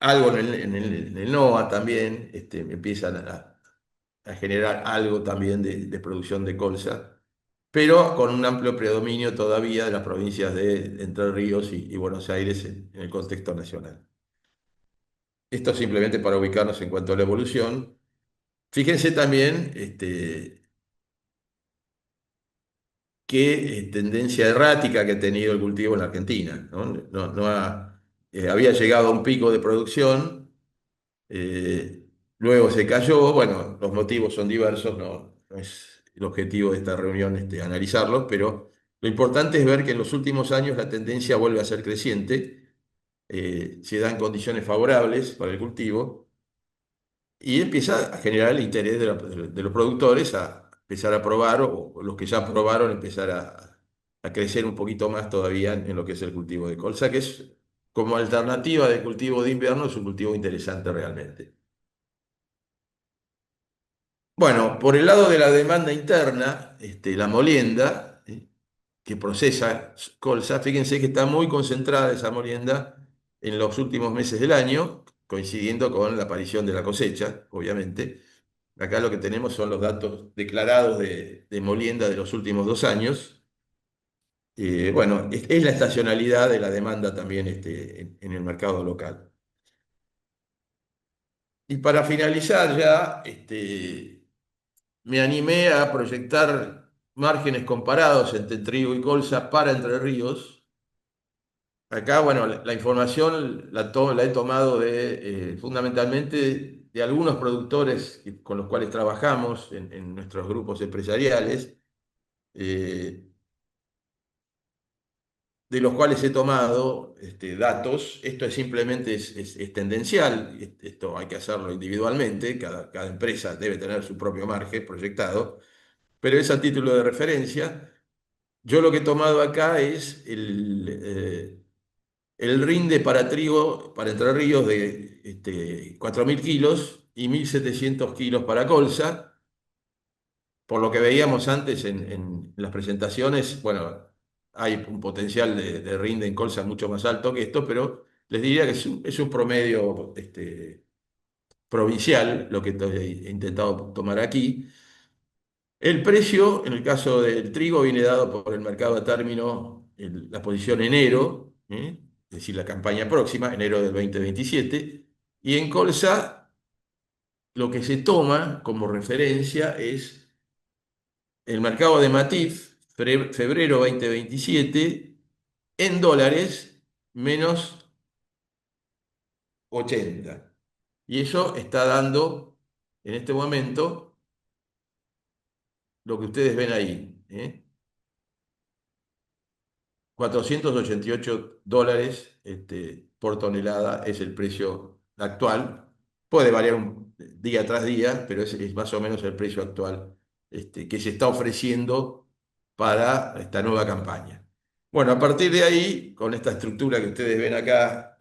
algo en el NOA también, empiezan a generar algo también de producción de colza, pero con un amplio predominio todavía de las provincias de Entre Ríos y Buenos Aires en el contexto nacional. Esto simplemente para ubicarnos en cuanto a la evolución. Fíjense también qué tendencia errática que ha tenido el cultivo en la Argentina, ¿no? Había llegado a un pico de producción, eh, luego se cayó. Bueno, los motivos son diversos, no es el objetivo de esta reunión analizarlos, pero lo importante es ver que en los últimos años la tendencia vuelve a ser creciente, se dan condiciones favorables para el cultivo y empieza a generar el interés de los productores a empezar a probar, o los que ya probaron empezar a crecer un poquito más todavía en lo que es el cultivo de colza, que es como alternativa de cultivo de invierno, es un cultivo interesante realmente. Bueno, por el lado de la demanda interna, la molienda, que procesa colza, fíjense que está muy concentrada esa molienda en los últimos meses del año, coincidiendo con la aparición de la cosecha, obviamente. Acá lo que tenemos son los datos declarados de molienda de los últimos 2 años. Bueno, es la estacionalidad de la demanda también en el mercado local. Y para finalizar ya, me animé a proyectar márgenes comparados entre trigo y colza para Entre Ríos. Acá, bueno, la información la he tomado fundamentalmente de algunos productores con los cuales trabajamos en nuestros grupos empresariales, eh, de los cuales he tomado datos. Esto simplemente es tendencial, esto hay que hacerlo individualmente, cada empresa debe tener su propio margen proyectado, pero es a título de referencia. Yo lo que he tomado acá es el rinde para trigo, para Entre Ríos, de 4.000 kilos y 1.700 kilos para colza. Por lo que veíamos antes en las presentaciones, bueno, hay un potencial de rinde en colza mucho más alto que esto, pero les diría que es un promedio provincial lo que he intentado tomar aquí. El precio, en el caso del trigo, viene dado por el mercado a término, la posición enero, es decir, la campaña próxima, enero del 2027, y en colza lo que se toma como referencia es el mercado de Matif, febrero 2027, en dólares, menos 80. Y eso está dando, en este momento, lo que ustedes ven ahí, $488 por tonelada es el precio actual. Puede variar día tras día, pero es más o menos el precio actual que se está ofreciendo para esta nueva campaña. Bueno, a partir de ahí, con esta estructura que ustedes ven acá,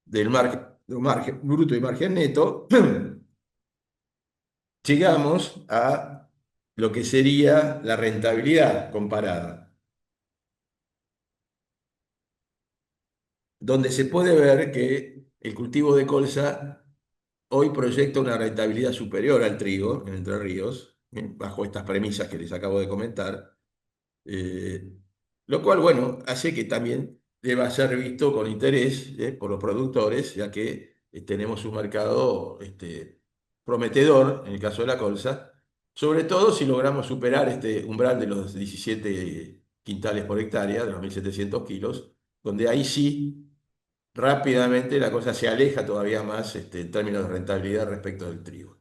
del margen bruto y margen neto, llegamos a lo que sería la rentabilidad comparada, donde se puede ver que el cultivo de colza hoy proyecta una rentabilidad superior al trigo en Entre Ríos, bajo estas premisas que les acabo de comentar, eh, lo cual, bueno, hace que también deba ser visto con interés por los productores, ya que tenemos un mercado prometedor, en el caso de la colza, sobre todo si logramos superar este umbral de los 17 quintales por hectárea, de los 1.700 kilos, donde ahí sí rápidamente la cosa se aleja todavía más en términos de rentabilidad respecto del trigo.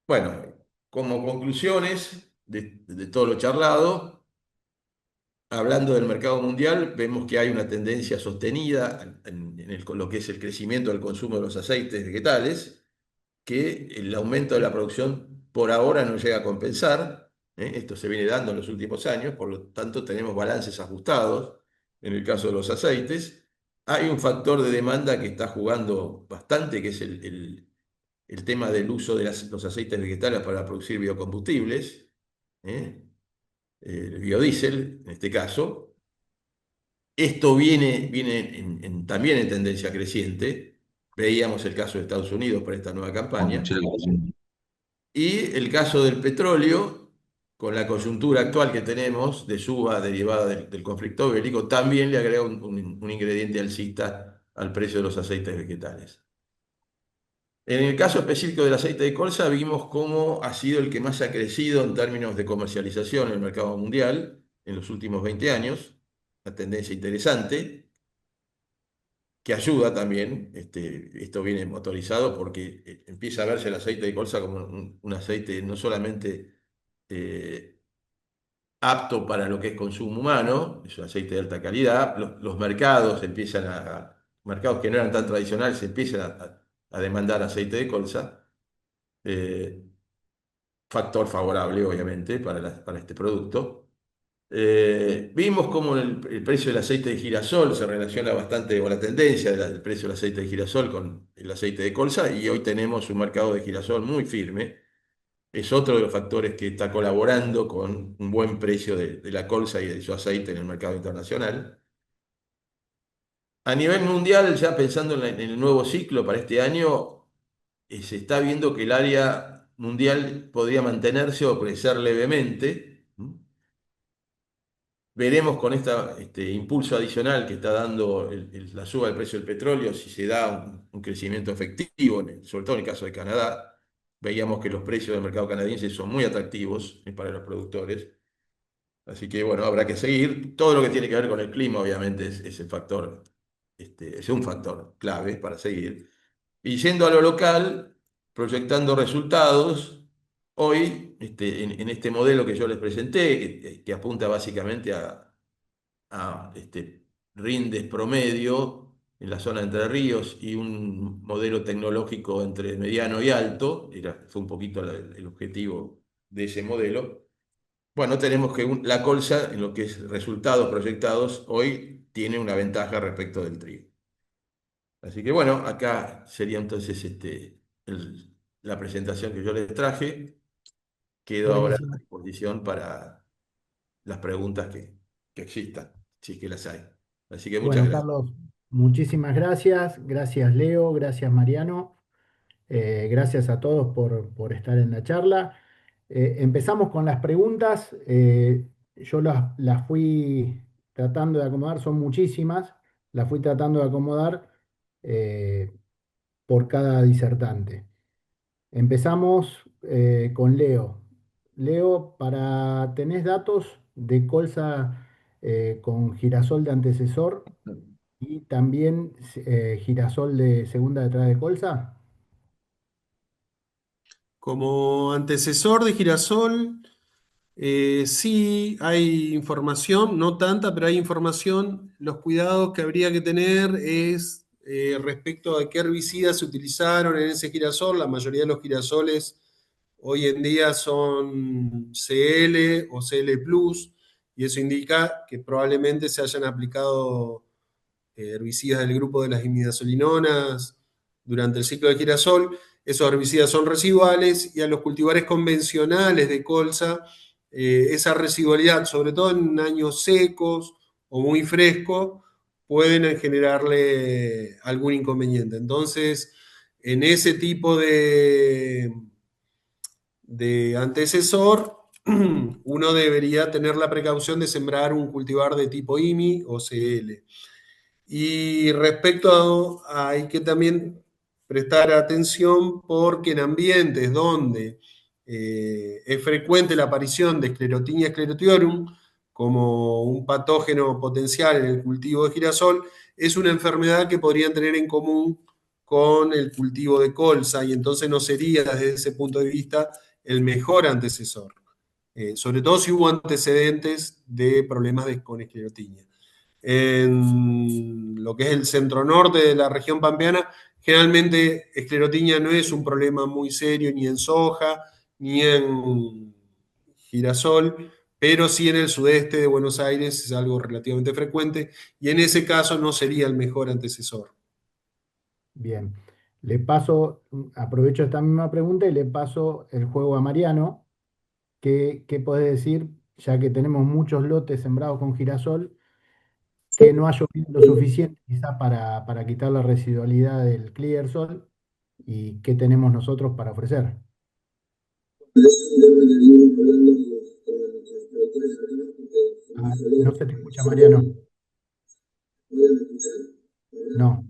Bueno, como conclusiones de todo lo charlado, hablando del mercado mundial, vemos que hay una tendencia sostenida con lo que es el crecimiento del consumo de los aceites vegetales, que el aumento de la producción por ahora no llega a compensar. Esto se viene dando en los últimos años, por lo tanto tenemos balances ajustados en el caso de los aceites. Hay un factor de demanda que está jugando bastante, que es el tema del uso de los aceites vegetales para producir biocombustibles, ¿eh? El biodiesel en este caso. Esto viene también en tendencia creciente. Veíamos el caso de Estados Unidos para esta nueva campaña. Y el caso del petróleo, con la coyuntura actual que tenemos de suba derivada del conflicto bélico, también le agrega un ingrediente alcista al precio de los aceites vegetales. En el caso específico del aceite de colza, vimos cómo ha sido el que más ha crecido en términos de comercialización en el mercado mundial en los últimos 20 años, una tendencia interesante que ayuda también. Esto viene motorizado porque empieza a verse el aceite de colza como un aceite no solamente eh, apto para lo que es consumo humano, es un aceite de alta calidad. Los mercados mercados que no eran tan tradicionales empiezan a demandar aceite de colza. eh, Factor favorable, obviamente, para este producto. Vimos cómo el precio del aceite de girasol se relaciona bastante con la tendencia del precio del aceite de girasol con el aceite de colza, y hoy tenemos un mercado de girasol muy firme. Es otro de los factores que está colaborando con un buen precio de la colza y de su aceite en el mercado internacional. A nivel mundial, ya pensando en el nuevo ciclo para este año, se está viendo que el área mundial podría mantenerse o crecer levemente. Veremos con este impulso adicional que está dando la suba del precio del petróleo, si se da un crecimiento efectivo, sobre todo en el caso de Canadá. Veíamos que los precios del mercado canadiense son muy atractivos para los productores. Así que bueno, habrá que seguir. Todo lo que tiene que ver con el clima, obviamente, es el factor, es un factor clave para seguir. Y yendo a lo local, proyectando resultados, hoy, en este modelo que yo les presenté, que apunta básicamente a rindes promedio en la zona de Entre Ríos y un modelo tecnológico entre mediano y alto, fue un poquito el objetivo de ese modelo. Bueno, tenemos que la colza, en lo que es resultados proyectados, hoy tiene una ventaja respecto del trigo. Así que bueno, acá sería entonces la presentación que yo les traje. Quedo ahora a Buenísimo. disposición para las preguntas que existan, si es que las hay. Así que muchas Bueno, gracias. Carlos, muchísimas gracias. Gracias, Leo. Gracias, Mariano. Gracias a todos por estar en la charla. Empezamos con las preguntas. Yo las fui tratando de acomodar, son muchísimas. Las fui tratando de acomodar eh, por cada disertante. Empezamos con Leo. Leo, ¿tenés datos de colza con girasol de antecesor y también girasol de segunda detrás de colza? Como antecesor de girasol, sí hay información, no tanta, pero hay información. Los cuidados que habría que tener es respecto a qué herbicidas se utilizaron en ese girasol. La mayoría de los girasoles hoy en día son CL o CL Plus, y eso indica que probablemente se hayan aplicado herbicidas del grupo de las imidazolinonas durante el ciclo de girasol. Esos herbicidas son residuales, y a los cultivares convencionales de colza, esa residualidad, sobre todo en años secos o muy frescos, pueden generarle algún inconveniente. Entonces, en ese tipo de antecesor, uno debería tener la precaución de sembrar un cultivar de tipo IMI o CL. Y respecto hay que también prestar atención porque en ambientes donde es frecuente la aparición de Sclerotinia sclerotiorum como un patógeno potencial en el cultivo de girasol, es una enfermedad que podrían tener en común con el cultivo de colza y entonces no sería desde ese punto de vista el mejor antecesor. Sobre todo si hubo antecedentes de problemas con esclerotinia. En lo que es el centro norte de la región pampeana, generalmente esclerotinia no es un problema muy serio ni en soja, ni en girasol, pero sí en el sudeste de Buenos Aires es algo relativamente frecuente y en ese caso no sería el mejor antecesor. Bien. Le paso, aprovecho esta misma pregunta y le paso el juego a Mariano. ¿Qué podés decir, ya que tenemos muchos lotes sembrados con girasol, que no ha llovido lo suficiente quizá para quitar la residualidad del Clearsol y qué tenemos nosotros para ofrecer? Ah, no se te escucha, Mariano. No,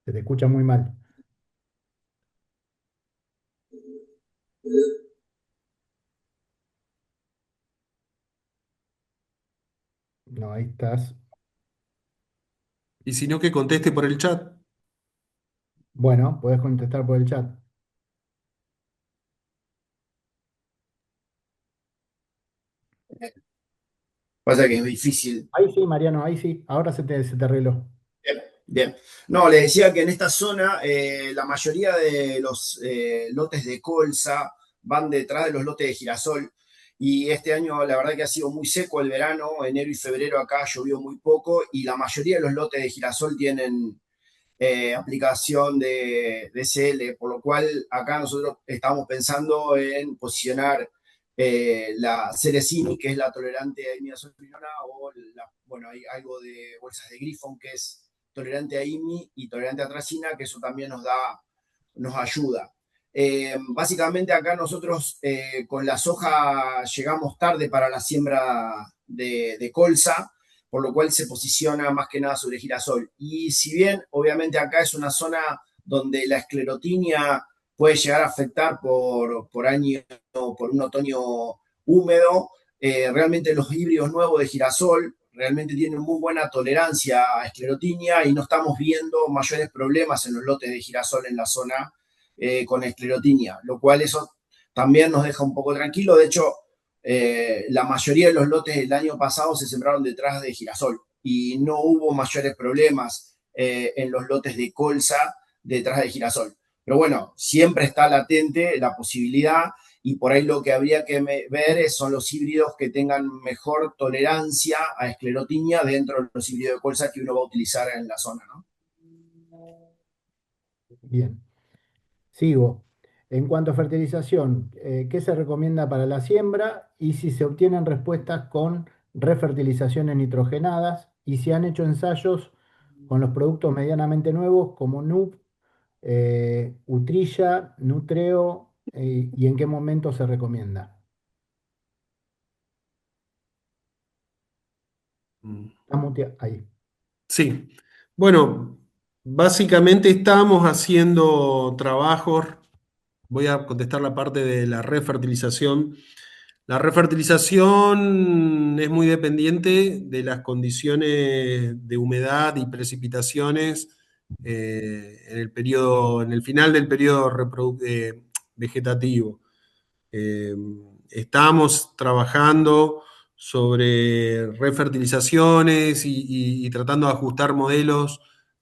se te escucha muy mal. No, ahí estás. Y si no, que conteste por el chat. Bueno, podés contestar por el chat. Pasa que es difícil. Ahí sí, Mariano, ahí sí. Ahora se te arregló. Bien, bien. No, le decía que en esta zona la mayoría de los lotes de colza van detrás de los lotes de girasol. Y este año la verdad que ha sido muy seco el verano, enero y febrero acá llovió muy poco y la mayoría de los lotes de girasol tienen aplicación de SL, por lo cual acá nosotros estamos pensando en posicionar la Ceresini, que es la tolerante a imidazolinona, o bueno, hay algo de bolsas de Griffon, que es tolerante a IMI y tolerante a tracina, que eso también nos ayuda. Básicamente acá nosotros con la soja llegamos tarde para la siembra de colza, por lo cual se posiciona más que nada sobre girasol. Y si bien obviamente acá es una zona donde la esclerotinia puede llegar a afectar por año, por un otoño húmedo, realmente los híbridos nuevos de girasol realmente tienen muy buena tolerancia a esclerotinia y no estamos viendo mayores problemas en los lotes de girasol en la zona con esclerotinia, lo cual eso también nos deja un poco tranquilo. De hecho, la mayoría de los lotes del año pasado se sembraron detrás de girasol y no hubo mayores problemas en los lotes de colza detrás de girasol. Pero bueno, siempre está latente la posibilidad y por ahí lo que habría que ver son los híbridos que tengan mejor tolerancia a esclerotinia dentro de los híbridos de colza que uno va a utilizar en la zona, ¿no? Bien. Sigo. En cuanto a fertilización, ¿qué se recomienda para la siembra? Y si se obtienen respuestas con refertilizaciones nitrogenadas y si han hecho ensayos con los productos medianamente nuevos como NUP, Utrilla, Nutreo, y en qué momento se recomienda. Ahí. Sí. Bueno, básicamente estamos haciendo trabajos. Voy a contestar la parte de la refertilización. La refertilización es muy dependiente de las condiciones de humedad y precipitaciones en el final del periodo vegetativo. Estamos trabajando sobre refertilizaciones y tratando de ajustar modelos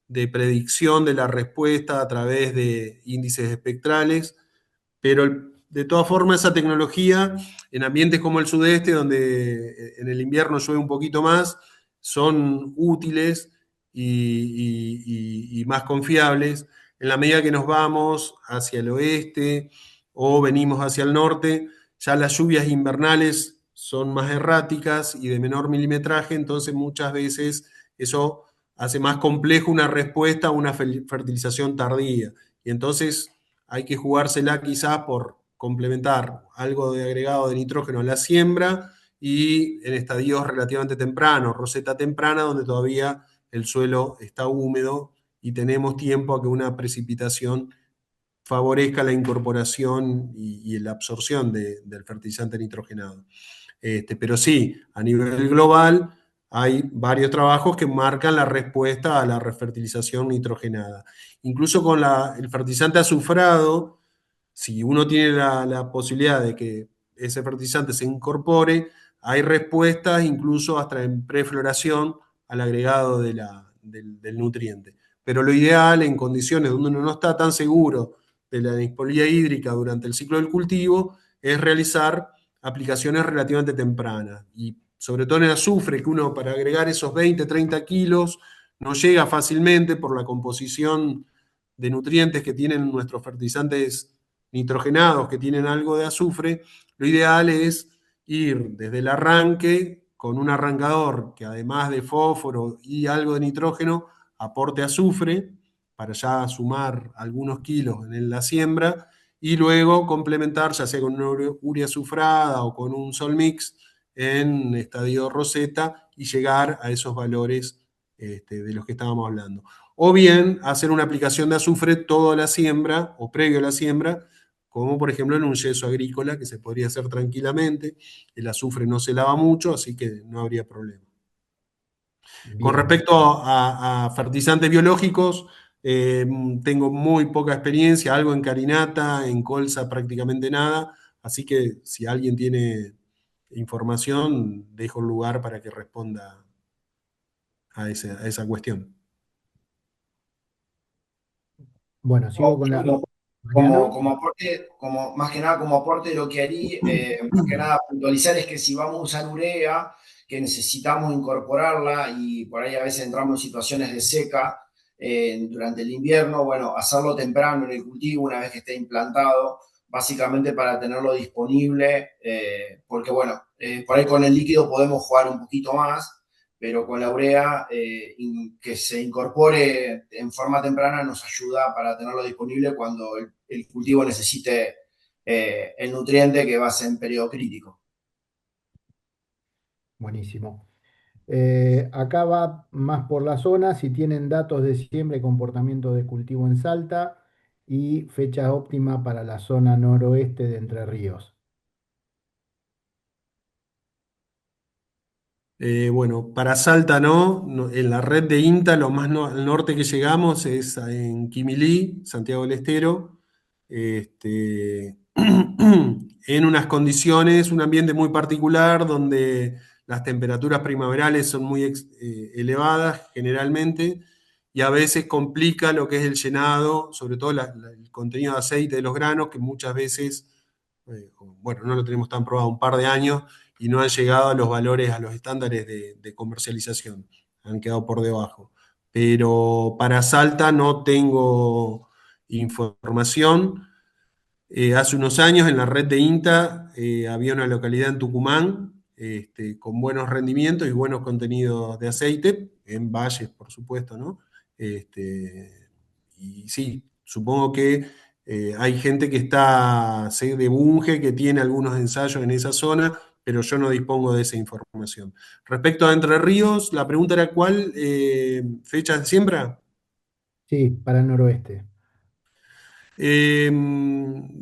de predicción de la respuesta a través de índices espectrales, pero de todas formas esa tecnología en ambientes como el sudeste, donde en el invierno llueve un poquito más, son útiles y más confiables. En la medida que nos vamos hacia el oeste o venimos hacia el norte, ya las lluvias invernales son más erráticas y de menor milimetraje, entonces muchas veces eso hace más complejo una respuesta a una fertilización tardía. Y entonces hay que jugársela quizás por complementar algo de agregado de nitrógeno a la siembra y en estadios relativamente tempranos, roseta temprana, donde todavía el suelo está húmedo y tenemos tiempo a que una precipitación favorezca la incorporación y la absorción del fertilizante nitrogenado. Pero sí, a nivel global hay varios trabajos que marcan la respuesta a la refertilización nitrogenada. Incluso con el fertilizante azufrado, si uno tiene la posibilidad de que ese fertilizante se incorpore, hay respuestas incluso hasta en prefloración al agregado del nutriente. Pero lo ideal en condiciones donde uno no está tan seguro de la disponibilidad hídrica durante el ciclo del cultivo es realizar aplicaciones relativamente tempranas. Y sobre todo en el azufre, que uno para agregar esos 20, 30 kilos no llega fácilmente por la composición de nutrientes que tienen nuestros fertilizantes nitrogenados, que tienen algo de azufre, lo ideal es ir desde el arranque con un arrancador que además de fósforo y algo de nitrógeno, aporte azufre para ya sumar algunos kilos en la siembra y luego complementar, ya sea con una urea azufrada o con un sol mix en estadio roseta y llegar a esos valores de los que estábamos hablando. O bien hacer una aplicación de azufre toda la siembra o previo a la siembra, como por ejemplo en un yeso agrícola que se podría hacer tranquilamente. El azufre no se lava mucho, así que no habría problema. Con Bien, respecto a fertilizantes biológicos, tengo muy poca experiencia, algo en carinata, en colza prácticamente nada, así que si alguien tiene información, dejo el lugar para que responda a esa cuestión. bueno, sigo con la... Bueno, Mariano. como aporte, más que nada como aporte, lo que haría, más que nada puntualizar es que si vamos a usar urea, que necesitamos incorporarla y por ahí a veces entramos en situaciones de seca durante el invierno, bueno, hacerlo temprano en el cultivo, una vez que esté implantado, básicamente para tenerlo disponible, porque bueno, por ahí con el líquido podemos jugar un poquito más, pero con la urea que se incorpore en forma temprana nos ayuda para tenerlo disponible cuando el cultivo necesite el nutriente que va a ser en periodo crítico. Buenísimo. Acá va más por la zona, si tienen datos de siembra y comportamiento de cultivo en Salta y fecha óptima para la zona noroeste de Entre Ríos. Bueno, para Salta en la red de INTA lo más al norte que llegamos es en Quimilí, Santiago del Estero, en unas condiciones, un ambiente muy particular donde las temperaturas primaverales son muy elevadas generalmente y a veces complica lo que es el llenado, sobre todo el contenido de aceite de los granos, que muchas veces, bueno, no lo tenemos tan probado un par de años y no han llegado a los valores, a los estándares de comercialización, han quedado por debajo. Pero para Salta no tengo información. Hace unos años en la red de INTA había una localidad en Tucumán con buenos rendimientos y buenos contenidos de aceite, en valles, por supuesto, ¿no? Y sí, supongo que hay gente que está de Bunge, que tiene algunos ensayos en esa zona, pero yo no dispongo de esa información. Respecto a Entre Ríos, la pregunta era ¿cuál fecha de siembra? Sí, para el noroeste.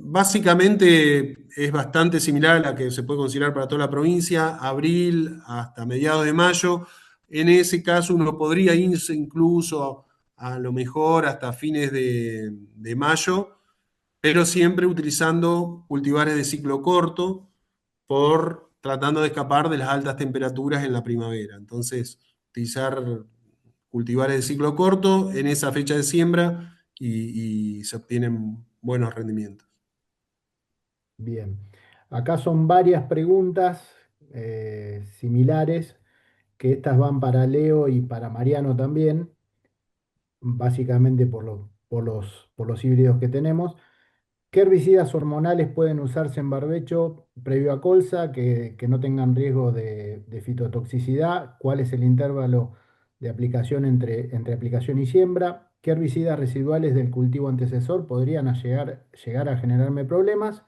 Básicamente es bastante similar a la que se puede considerar para toda la provincia, abril hasta mediados de mayo. En ese caso uno podría irse incluso a lo mejor hasta fines de mayo, pero siempre utilizando cultivares de ciclo corto, tratando de escapar de las altas temperaturas en la primavera. Entonces, utilizar cultivares de ciclo corto en esa fecha de siembra y se obtienen buenos rendimientos. Bien. Acá son varias preguntas similares, que estas van para Leo y para Mariano también, básicamente por los híbridos que tenemos. ¿Qué herbicidas hormonales pueden usarse en barbecho previo a colza que no tengan riesgo de fitotoxicidad? ¿Cuál es el intervalo de aplicación entre aplicación y siembra, qué herbicidas residuales del cultivo antecesor podrían llegar a generarme problemas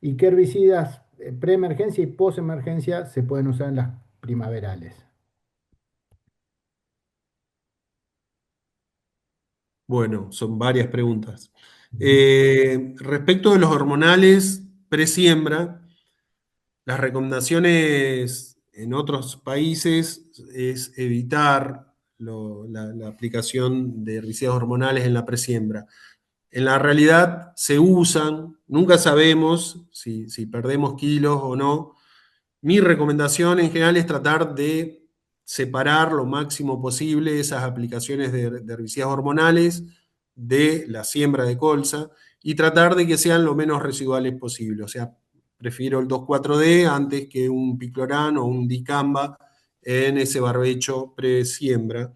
y qué herbicidas preemergencia y postemergencia se pueden usar en las primaverales. Bueno, son varias preguntas. Respecto de los hormonales presiembra, las recomendaciones en otros países es evitar la aplicación de herbicidas hormonales en la presiembra. En la realidad se usan, nunca sabemos si perdemos kilos o no. Mi recomendación en general es tratar de separar lo máximo posible esas aplicaciones de herbicidas hormonales de la siembra de colza y tratar de que sean lo menos residuales posible. O sea, prefiero el 2,4-D antes que un piclorán o un dicamba en ese barbecho pre-siembra.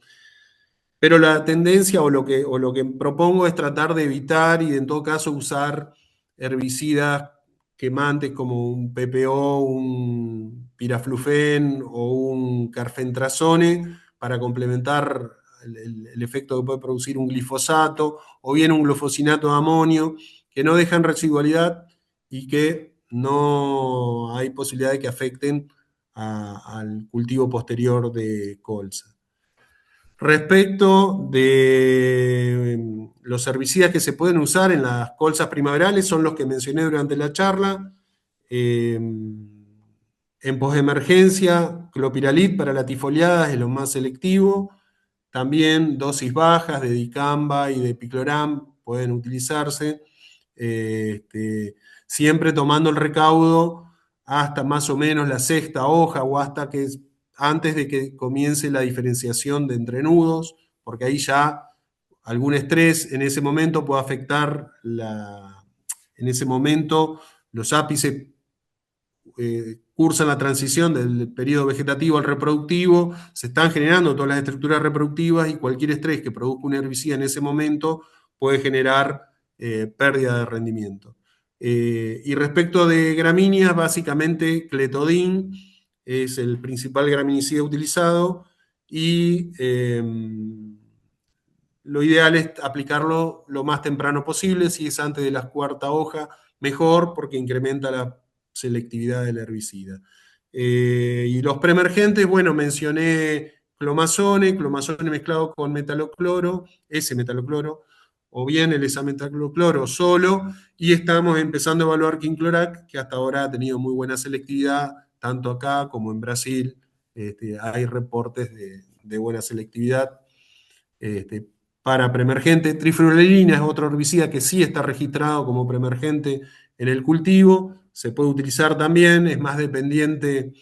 Pero la tendencia o lo que propongo es tratar de evitar y en todo caso usar herbicidas quemantes como un PPO, un piraflufen o un carfentrazone para complementar el efecto que puede producir un glifosato o bien un glufosinato de amonio, que no dejan residualidad y que no hay posibilidad de que afecten al cultivo posterior de colza. Respecto de los herbicidas que se pueden usar en las colzas primaverales, son los que mencioné durante la charla. En posemergencia, clopiralit para la tifoliada es lo más selectivo. También dosis bajas de dicamba y de picloram pueden utilizarse. Siempre tomando el recaudo hasta más o menos la sexta hoja o hasta que antes de que comience la diferenciación de entrenudos, porque ahí ya algún estrés en ese momento puede afectar en ese momento los ápices cursan la transición del periodo vegetativo al reproductivo, se están generando todas las estructuras reproductivas y cualquier estrés que produzca un herbicida en ese momento puede generar pérdida de rendimiento. Y respecto de gramíneas, básicamente cletodin es el principal graminicida utilizado y lo ideal es aplicarlo lo más temprano posible, si es antes de la cuarta hoja, mejor porque incrementa la selectividad del herbicida. Y los preemergentes, bueno, mencioné clomazone mezclado con metalocloro, ese metalocloro, o bien el esametaclocloro solo, y estamos empezando a evaluar quinclorac, que hasta ahora ha tenido muy buena selectividad, tanto acá como en Brasil. Hay reportes de buena selectividad. Para preemergente, trifluralina es otro herbicida que sí está registrado como preemergente en el cultivo, se puede utilizar también, es más dependiente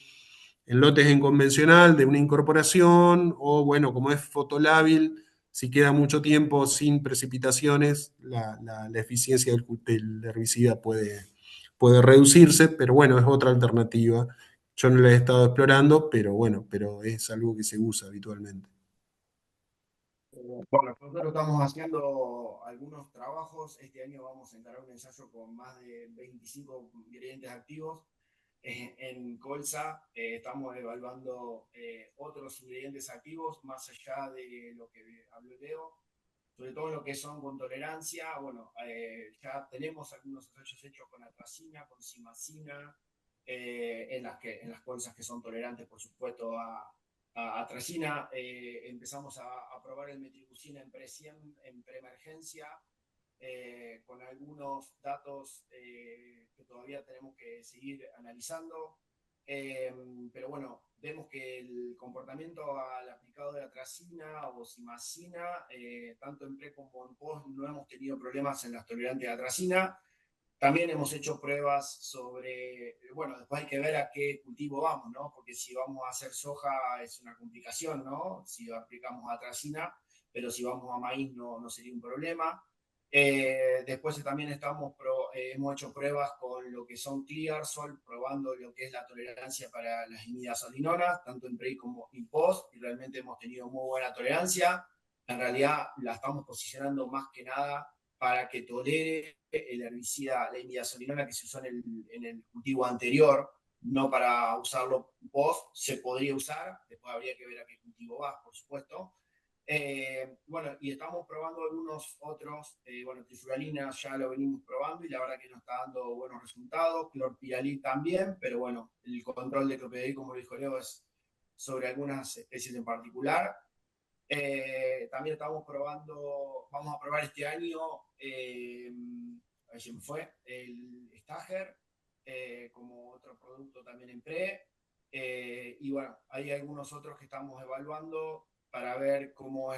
en lotes en convencional de una incorporación o bueno, como es fotolábil, si queda mucho tiempo sin precipitaciones, la eficiencia del herbicida puede reducirse, pero bueno, es otra alternativa. Yo no la he estado explorando, pero bueno, pero es algo que se usa habitualmente. Bueno, nosotros estamos haciendo algunos trabajos. Este año vamos a encarar un ensayo con más de 25 ingredientes activos. En colza estamos evaluando otros ingredientes activos más allá de lo que habló Leo, sobre todo lo que son con tolerancia. Bueno, ya tenemos algunos ensayos hechos con atracina, con simacina, en las colzas que son tolerantes, por supuesto, a atracina. Empezamos a probar el metribuzina en preemergencia, con algunos datos que todavía tenemos que seguir analizando. Pero bueno, vemos que el comportamiento al aplicado de atracina o simacina, tanto en pre como en post, no hemos tenido problemas en las tolerantes a atracina. También hemos hecho pruebas sobre, bueno, después hay que ver a qué cultivo vamos, ¿no? Porque si vamos a hacer soja es una complicación, ¿no? Si aplicamos atracina, pero si vamos a maíz no sería un problema. Después también hemos hecho pruebas con lo que son Clearsol, probando lo que es la tolerancia para las imidazolinonas, tanto en pre como en post, y realmente hemos tenido muy buena tolerancia. En realidad la estamos posicionando más que nada para que tolere el herbicida, la imidazolinona que se usó en el cultivo anterior, no para usarlo post, se podría usar, después habría que ver a qué cultivo vas, por supuesto. Bueno, y estamos probando algunos otros, bueno, trifluralina ya lo venimos probando y la verdad que nos está dando buenos resultados, clorpiralid también, pero bueno, el control de clorpiralid, como lo dijo Leo, es sobre algunas especies en particular. También estamos probando, vamos a probar este año, ahí se me fue, el Stager, como otro producto también en pre. Y bueno, hay algunos otros que estamos evaluando para ver cómo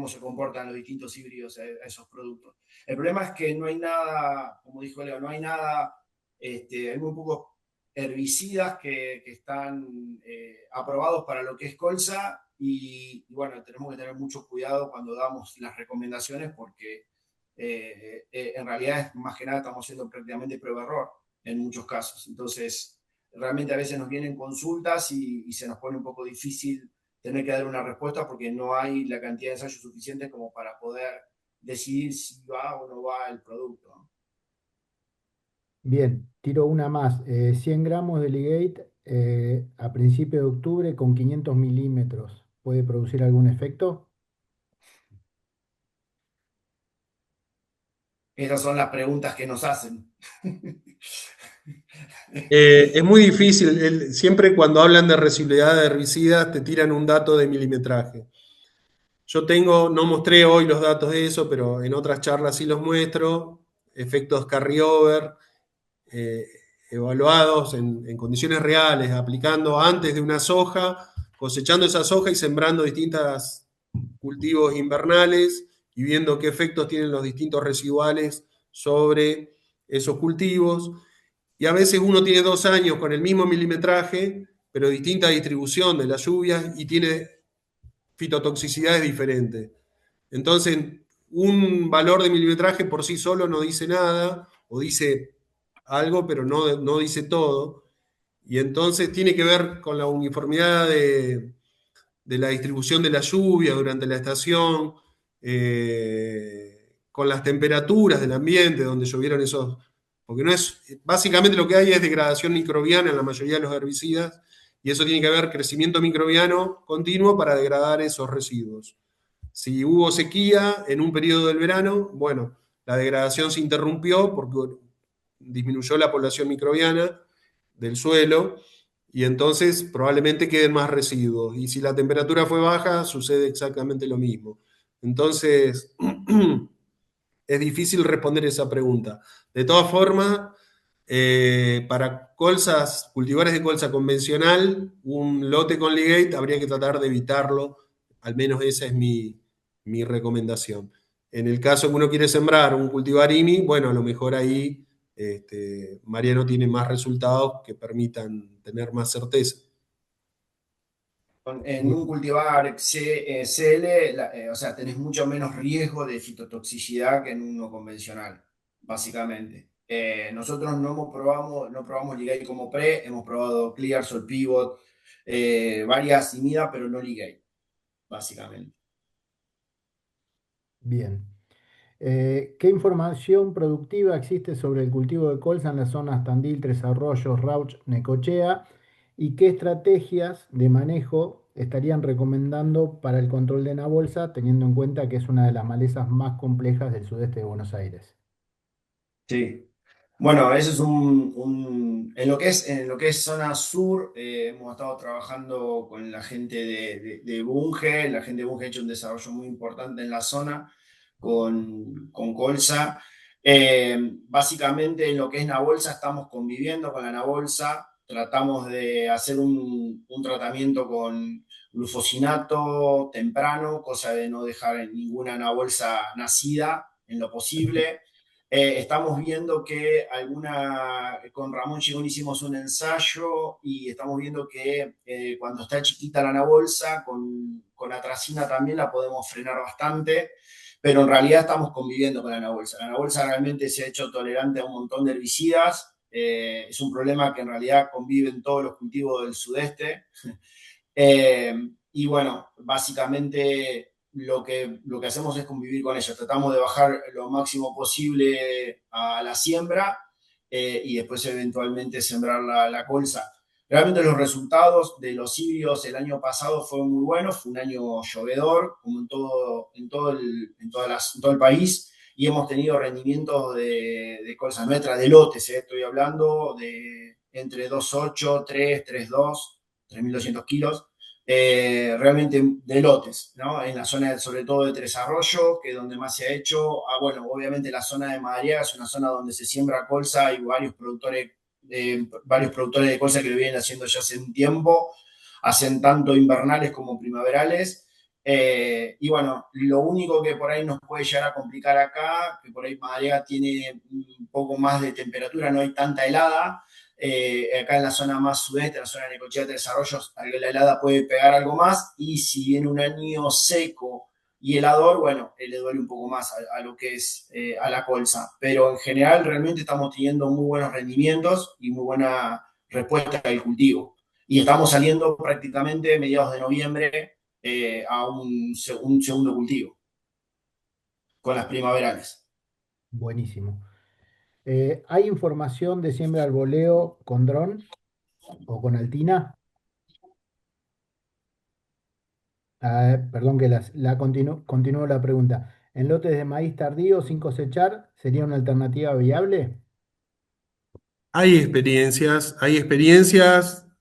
se comportan los distintos híbridos a esos productos. El problema es que no hay nada, como dijo Leo, no hay nada, hay muy pocos herbicidas que están aprobados para lo que es colza y bueno, tenemos que tener mucho cuidado cuando damos las recomendaciones porque en realidad es más que nada estamos haciendo prácticamente prueba-error en muchos casos. Entonces, realmente a veces nos vienen consultas y se nos pone un poco difícil tener que dar una respuesta porque no hay la cantidad de ensayos suficiente como para poder decidir si va o no va el producto, ¿no? Bien, tiro una más. 100 gramos de Ligate a principios de octubre con 500 milímetros. ¿Puede producir algún efecto? Esas son las preguntas que nos hacen. Es muy difícil. Siempre cuando hablan de residualidad de herbicidas te tiran un dato de milimetraje. Yo no mostré hoy los datos de eso, pero en otras charlas sí los muestro. Efectos carryover, eh, evaluados en condiciones reales, aplicando antes de una soja, cosechando esa soja y sembrando distintos cultivos invernales y viendo qué efectos tienen los distintos residuales sobre esos cultivos. Y a veces uno tiene 2 años con el mismo milimetraje, pero distinta distribución de las lluvias y tiene fitotoxicidades diferentes. Entonces, un valor de milimetraje por sí solo no dice nada, o dice algo, pero no dice todo. Y entonces tiene que ver con la uniformidad de la distribución de la lluvia durante la estación, con las temperaturas del ambiente donde llovieron esos. Porque no es. Básicamente lo que hay es degradación microbiana en la mayoría de los herbicidas, y eso tiene que ver crecimiento microbiano continuo para degradar esos residuos. Si hubo sequía en un periodo del verano, bueno, la degradación se interrumpió porque disminuyó la población microbiana del suelo y entonces probablemente queden más residuos. Y si la temperatura fue baja, sucede exactamente lo mismo. Entonces, es difícil responder esa pregunta. De todas formas, para colzas, cultivares de colza convencional, un lote con ligate habría que tratar de evitarlo, al menos esa es mi recomendación. En el caso que uno quiere sembrar un cultivar IMI, bueno, a lo mejor ahí Mariano tiene más resultados que permitan tener más certeza. En un cultivar CL, o sea, tenés mucho menos riesgo de fitotoxicidad que en uno convencional, básicamente. Nosotros no probamos Ligate como pre, hemos probado Clear, Sol Pivot, varias IMIDA, pero no Ligate, básicamente. Bien. ¿Qué información productiva existe sobre el cultivo de colza en las zonas Tandil, Tres Arroyos, Rauch, Necochea? ¿Y qué estrategias de manejo estarían recomendando para el control de la bolsa, teniendo en cuenta que es una de las malezas más complejas del sudeste de Buenos Aires? Sí. Bueno, eso es en lo que es zona sur, hemos estado trabajando con la gente de Bunge. La gente de Bunge ha hecho un desarrollo muy importante en la zona con colza. Básicamente en lo que es Nabolsa estamos conviviendo con la Nabolsa, tratamos de hacer un tratamiento con glufosinato temprano, cosa de no dejar ninguna Nabolsa nacida en lo posible. Estamos viendo que con Ramón Chigón hicimos un ensayo y estamos viendo que cuando está chiquita la anabolsa, con atracina también la podemos frenar bastante, pero en realidad estamos conviviendo con la anabolsa. La anabolsa realmente se ha hecho tolerante a un montón de herbicidas, es un problema que en realidad convive en todos los cultivos del sudeste. Y bueno, básicamente lo que hacemos es convivir con ella. Tratamos de bajar lo máximo posible a la siembra y después eventualmente sembrar la colza. Realmente los resultados de los híbridos el año pasado fueron muy buenos, fue un año llovedor, como en todo el país, y hemos tenido rendimientos de colza nuestra, de lotes, estoy hablando de entre 2,8, 3, 3,2, 3.200 kilos, realmente de lotes, ¿no? En la zona sobre todo de Tres Arroyos, que es donde más se ha hecho. Bueno, obviamente la zona de Madariaga es una zona donde se siembra colza y varios productores de colza que lo vienen haciendo ya hace un tiempo, hacen tanto invernales como primaverales. Y bueno, lo único que por ahí nos puede llegar a complicar acá, que por ahí Madariaga tiene un poco más de temperatura, no hay tanta helada. Acá en la zona más sudeste, en la zona de Necochea de Desarrollos, la helada puede pegar algo más, y si viene un año seco y helador, bueno, le duele un poco más a lo que es a la colza. Pero en general realmente estamos teniendo muy buenos rendimientos y muy buena respuesta al cultivo. Y estamos saliendo prácticamente mediados de noviembre a un segundo cultivo con las primaverales. Buenísimo. ¿Hay información de siembra al voleo con dron o con Altina? Perdón que continúo la pregunta. ¿En lotes de maíz tardío sin cosechar sería una alternativa viable? Hay experiencias,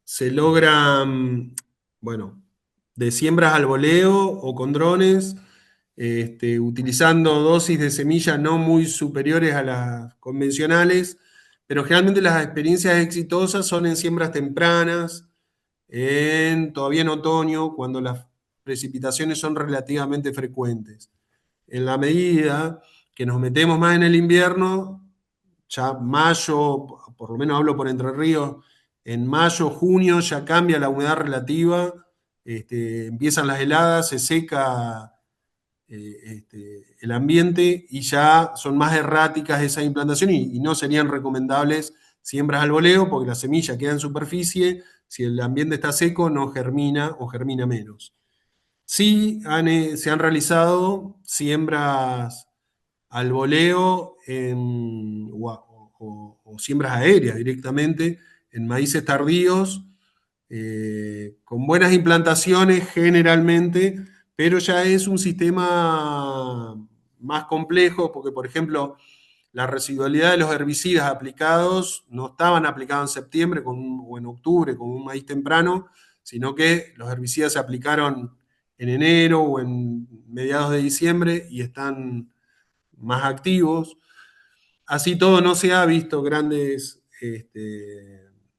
se logran, bueno, de siembras al voleo o con drones, utilizando dosis de semilla no muy superiores a las convencionales, pero generalmente las experiencias exitosas son en siembras tempranas, todavía en otoño, cuando las precipitaciones son relativamente frecuentes. En la medida que nos metemos más en el invierno, ya mayo, por lo menos hablo por Entre Ríos, en mayo, junio ya cambia la humedad relativa, empiezan las heladas, se seca el ambiente y ya son más erráticas esas implantaciones y no serían recomendables siembras al voleo porque la semilla queda en superficie, si el ambiente está seco no germina o germina menos. Sí, se han realizado siembras al voleo o siembras aéreas directamente en maíces tardíos, con buenas implantaciones generalmente, pero ya es un sistema más complejo porque, por ejemplo, la residualidad de los herbicidas aplicados no estaban aplicados en septiembre o en octubre con un maíz temprano, sino que los herbicidas se aplicaron en enero o en mediados de diciembre y están más activos. Así todo no se ha visto grandes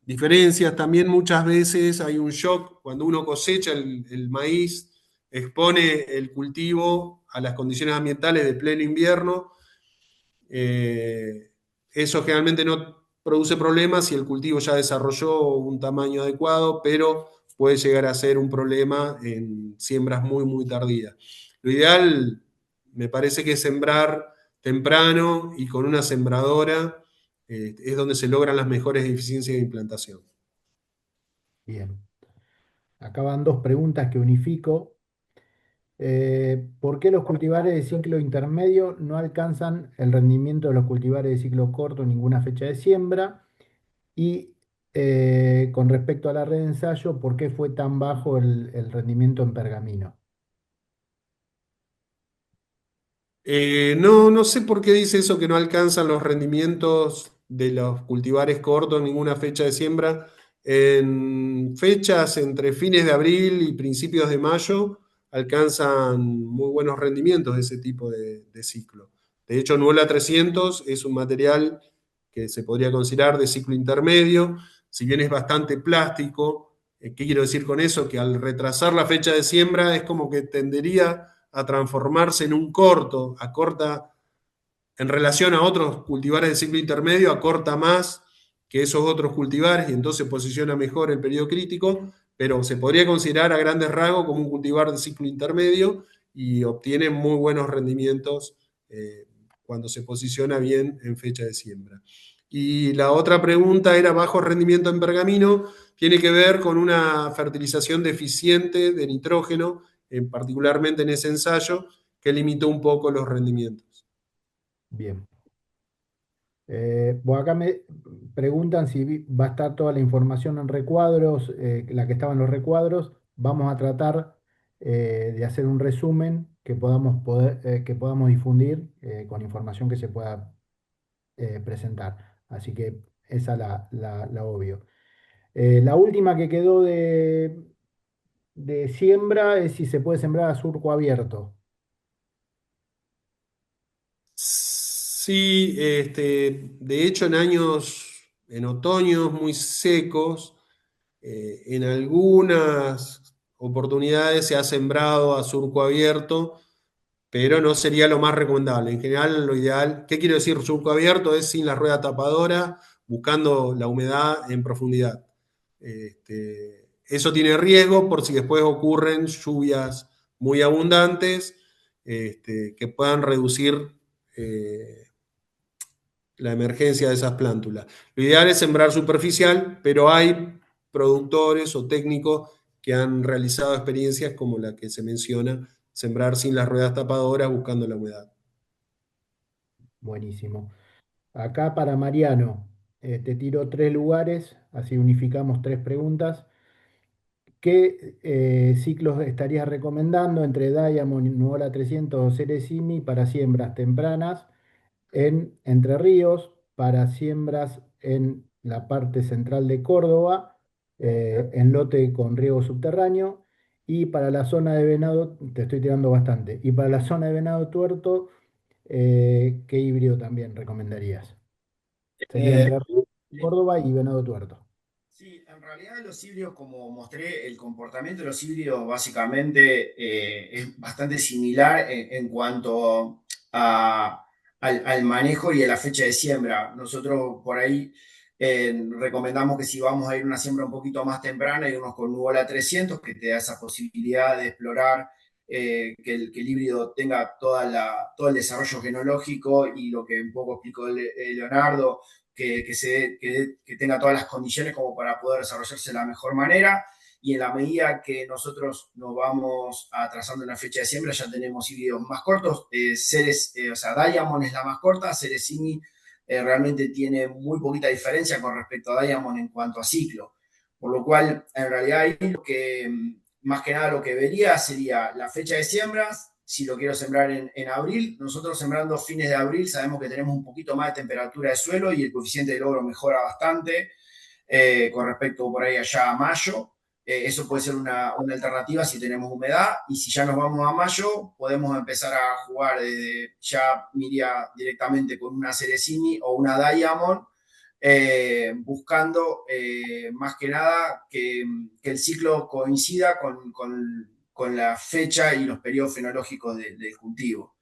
diferencias. También muchas veces hay un shock cuando uno cosecha el maíz, expone el cultivo a las condiciones ambientales de pleno invierno. Eso generalmente no produce problemas si el cultivo ya desarrolló un tamaño adecuado, pero puede llegar a ser un problema en siembras muy, muy tardías. Lo ideal me parece que es sembrar temprano y con una sembradora es donde se logran las mejores eficiencias de implantación. Bien. Acá van dos preguntas que unifico. ¿Por qué los cultivares de ciclo intermedio no alcanzan el rendimiento de los cultivares de ciclo corto en ninguna fecha de siembra? Y con respecto a la red de ensayo, ¿por qué fue tan bajo el rendimiento en pergamino? No sé por qué dice eso que no alcanzan los rendimientos de los cultivares cortos en ninguna fecha de siembra. En fechas entre fines de abril y principios de mayo alcanzan muy buenos rendimientos de ese tipo de ciclo. De hecho, Nuola 300 es un material que se podría considerar de ciclo intermedio, si bien es bastante plástico. ¿Qué quiero decir con eso? Que al retrasar la fecha de siembra es como que tendería a transformarse en un corto, acorta en relación a otros cultivares de ciclo intermedio, acorta más que esos otros cultivares y entonces posiciona mejor el periodo crítico, pero se podría considerar a grandes rasgos como un cultivar de ciclo intermedio y obtiene muy buenos rendimientos cuando se posiciona bien en fecha de siembra. Y la otra pregunta era bajo rendimiento en pergamino, tiene que ver con una fertilización deficiente de nitrógeno, particularmente en ese ensayo, que limitó un poco los rendimientos. Bien. Acá me preguntan si va a estar toda la información en recuadros, la que estaba en los recuadros. Vamos a tratar de hacer un resumen que podamos difundir con información que se pueda presentar. Así que esa la obvio. La última que quedó de siembra es si se puede sembrar a surco abierto. Sí, de hecho en otoños muy secos, en algunas oportunidades se ha sembrado a surco abierto, pero no sería lo más recomendable. En general, lo ideal, ¿qué quiero decir surco abierto? Es sin la rueda tapadora, buscando la humedad en profundidad. Eso tiene riesgo por si después ocurren lluvias muy abundantes, que puedan reducir eh, la emergencia de esas plántulas. Lo ideal es sembrar superficial, pero hay productores o técnicos que han realizado experiencias como la que se menciona, sembrar sin las ruedas tapadoras buscando la humedad. Buenísimo. Acá para Mariano, te tiro tres lugares, así unificamos tres preguntas. ¿Qué ciclos estarías recomendando entre Diamond, Nuola 300 o Ceresimi para siembras tempranas en Entre Ríos, para siembras en la parte central de Córdoba, en lote con riego subterráneo, y para la zona de Venado, te estoy tirando bastante, y para la zona de Venado Tuerto, ¿qué híbrido también recomendarías? Sería Eh, Entre Ríos, Córdoba y Venado Tuerto. Sí, en realidad los híbridos, como mostré, el comportamiento de los híbridos básicamente es bastante similar en cuanto al manejo y a la fecha de siembra. Nosotros por ahí recomendamos que si vamos a ir a una siembra un poquito más temprana, irnos con Nuvola 300, que te da esa posibilidad de explorar que el híbrido tenga todo el desarrollo genológico y lo que un poco explicó Leonardo que tenga todas las condiciones como para poder desarrollarse de la mejor manera. Y en la medida que nosotros nos vamos atrasando en la fecha de siembra, ya tenemos híbridos más cortos. O sea, Diamond es la más corta, Ceresini realmente tiene muy poquita diferencia con respecto a Diamond en cuanto a ciclo. Por lo cual, en realidad, ahí más que nada lo que vería sería la fecha de siembras, si lo quiero sembrar en abril. Nosotros sembrando fines de abril sabemos que tenemos un poquito más de temperatura de suelo y el coeficiente de logro mejora bastante con respecto por ahí allá a mayo. Eso puede ser una alternativa si tenemos humedad, y si ya nos vamos a mayo, podemos empezar a jugar ya iría directamente con una Ceresini o una Diamond, buscando más que nada que el ciclo coincida con la fecha y los periodos fenológicos del cultivo.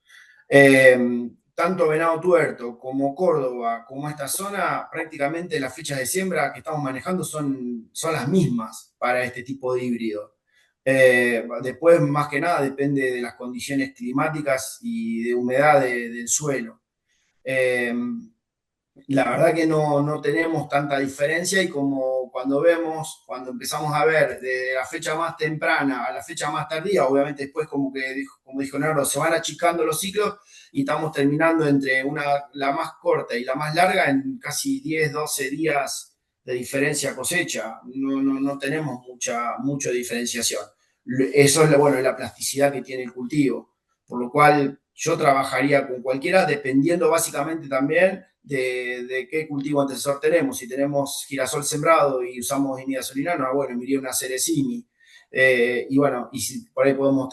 Tanto Venado Tuerto como Córdoba, como esta zona, prácticamente las fechas de siembra que estamos manejando son las mismas para este tipo de híbrido. Después, más que nada, depende de las condiciones climáticas y de humedad del suelo. Eh, la verdad que no tenemos tanta diferencia, y como cuando empezamos a ver de la fecha más temprana a la fecha más tardía, obviamente después como dijo Nardo, se van achicando los ciclos y estamos terminando entre la más corta y la más larga en casi 10 12 días de diferencia cosecha. No tenemos mucha diferenciación. Eso es bueno, la plasticidad que tiene el cultivo, por lo cual yo trabajaría con cualquiera, dependiendo básicamente también de qué cultivo antecesor tenemos. Si tenemos girasol sembrado y usamos imidazolinano, bueno, me iría una Ceresini. Y bueno, y si por ahí podemos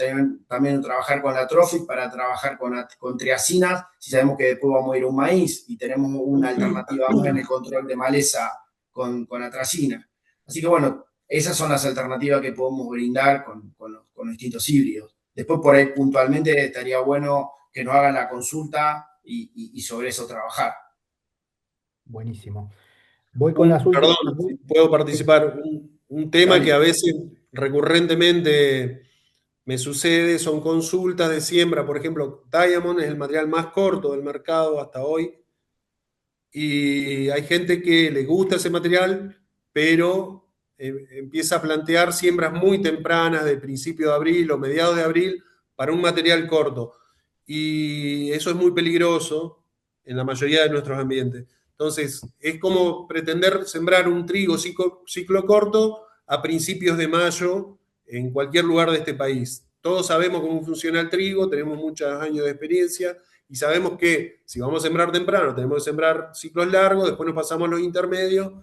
también trabajar con la Trophic para trabajar con triacinas, si sabemos que después vamos a ir a un maíz y tenemos una alternativa en el control de maleza con atracina. Así que bueno, esas son las alternativas que podemos brindar con los distintos híbridos. Después por ahí puntualmente estaría bueno que nos hagan la consulta y sobre eso trabajar. Buenísimo. Voy con las últimas. Perdón, si puedo participar. Un tema que Dale. a veces recurrentemente me sucede son consultas de siembra. Por ejemplo, Diamond es el material más corto del mercado hasta hoy. Y hay gente que le gusta ese material, pero empieza a plantear siembras muy tempranas, de principio de abril o mediados de abril, para un material corto. Y eso es muy peligroso en la mayoría de nuestros ambientes. Entonces, es como pretender sembrar un trigo ciclo corto a principios de mayo en cualquier lugar de este país. Todos sabemos cómo funciona el trigo, tenemos muchos años de experiencia y sabemos que si vamos a sembrar temprano, tenemos que sembrar ciclos largos, después nos pasamos a los intermedios,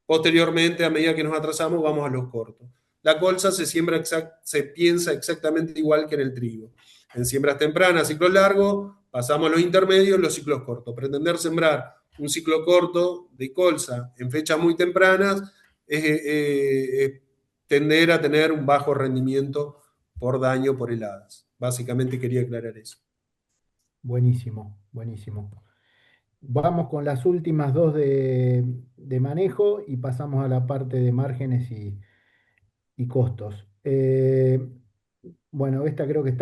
posteriormente, a medida que nos atrasamos, vamos a los cortos. La colza se piensa exactamente igual que en el trigo. En siembras tempranas, ciclos largos, pasamos a los intermedios, los ciclos cortos. Pretender sembrar un ciclo corto de colza en fechas muy tempranas es tender a tener un bajo rendimiento por daño por heladas. Básicamente quería aclarar eso. Buenísimo, buenísimo. Vamos con las últimas dos de manejo y pasamos a la parte de márgenes y costos. Bueno, esta creo que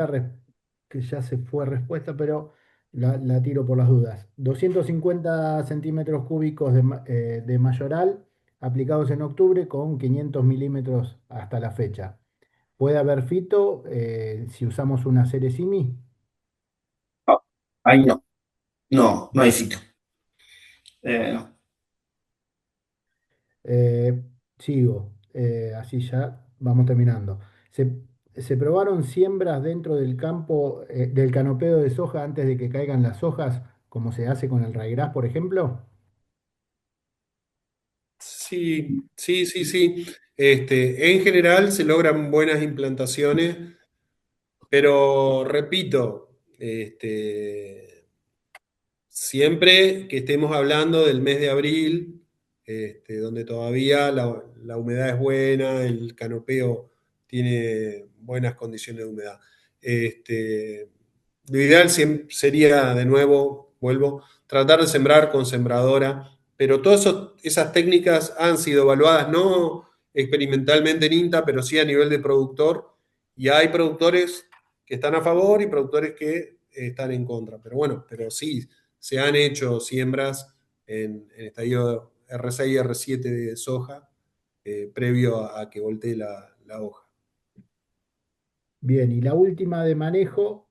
que ya se fue respuesta, pero la tiro por las dudas. 250 centímetros cúbicos de mayoral aplicados en octubre con 500 milímetros hasta la fecha. ¿Puede haber fito si usamos una Ceresimi? No, ahí no. No, no hay fito. No. Eh, Sigo, así ya vamos terminando. Se probaron siembras dentro del campo, del canopeo de soja antes de que caigan las hojas, como se hace con el raigras, por ejemplo? Sí, sí, sí, sí. En general se logran buenas implantaciones, pero repito, siempre que estemos hablando del mes de abril, donde todavía la humedad es buena, el canopeo tiene buenas condiciones de humedad. Lo ideal sería, de nuevo, vuelvo, tratar de sembrar con sembradora, pero todas esas técnicas han sido evaluadas no experimentalmente en INTA, pero sí a nivel de productor, y hay productores que están a favor y productores que están en contra. Pero bueno, pero sí, se han hecho siembras en estadio R6 y R7 de soja previo a que voltee la hoja. Bien, y la última de manejo,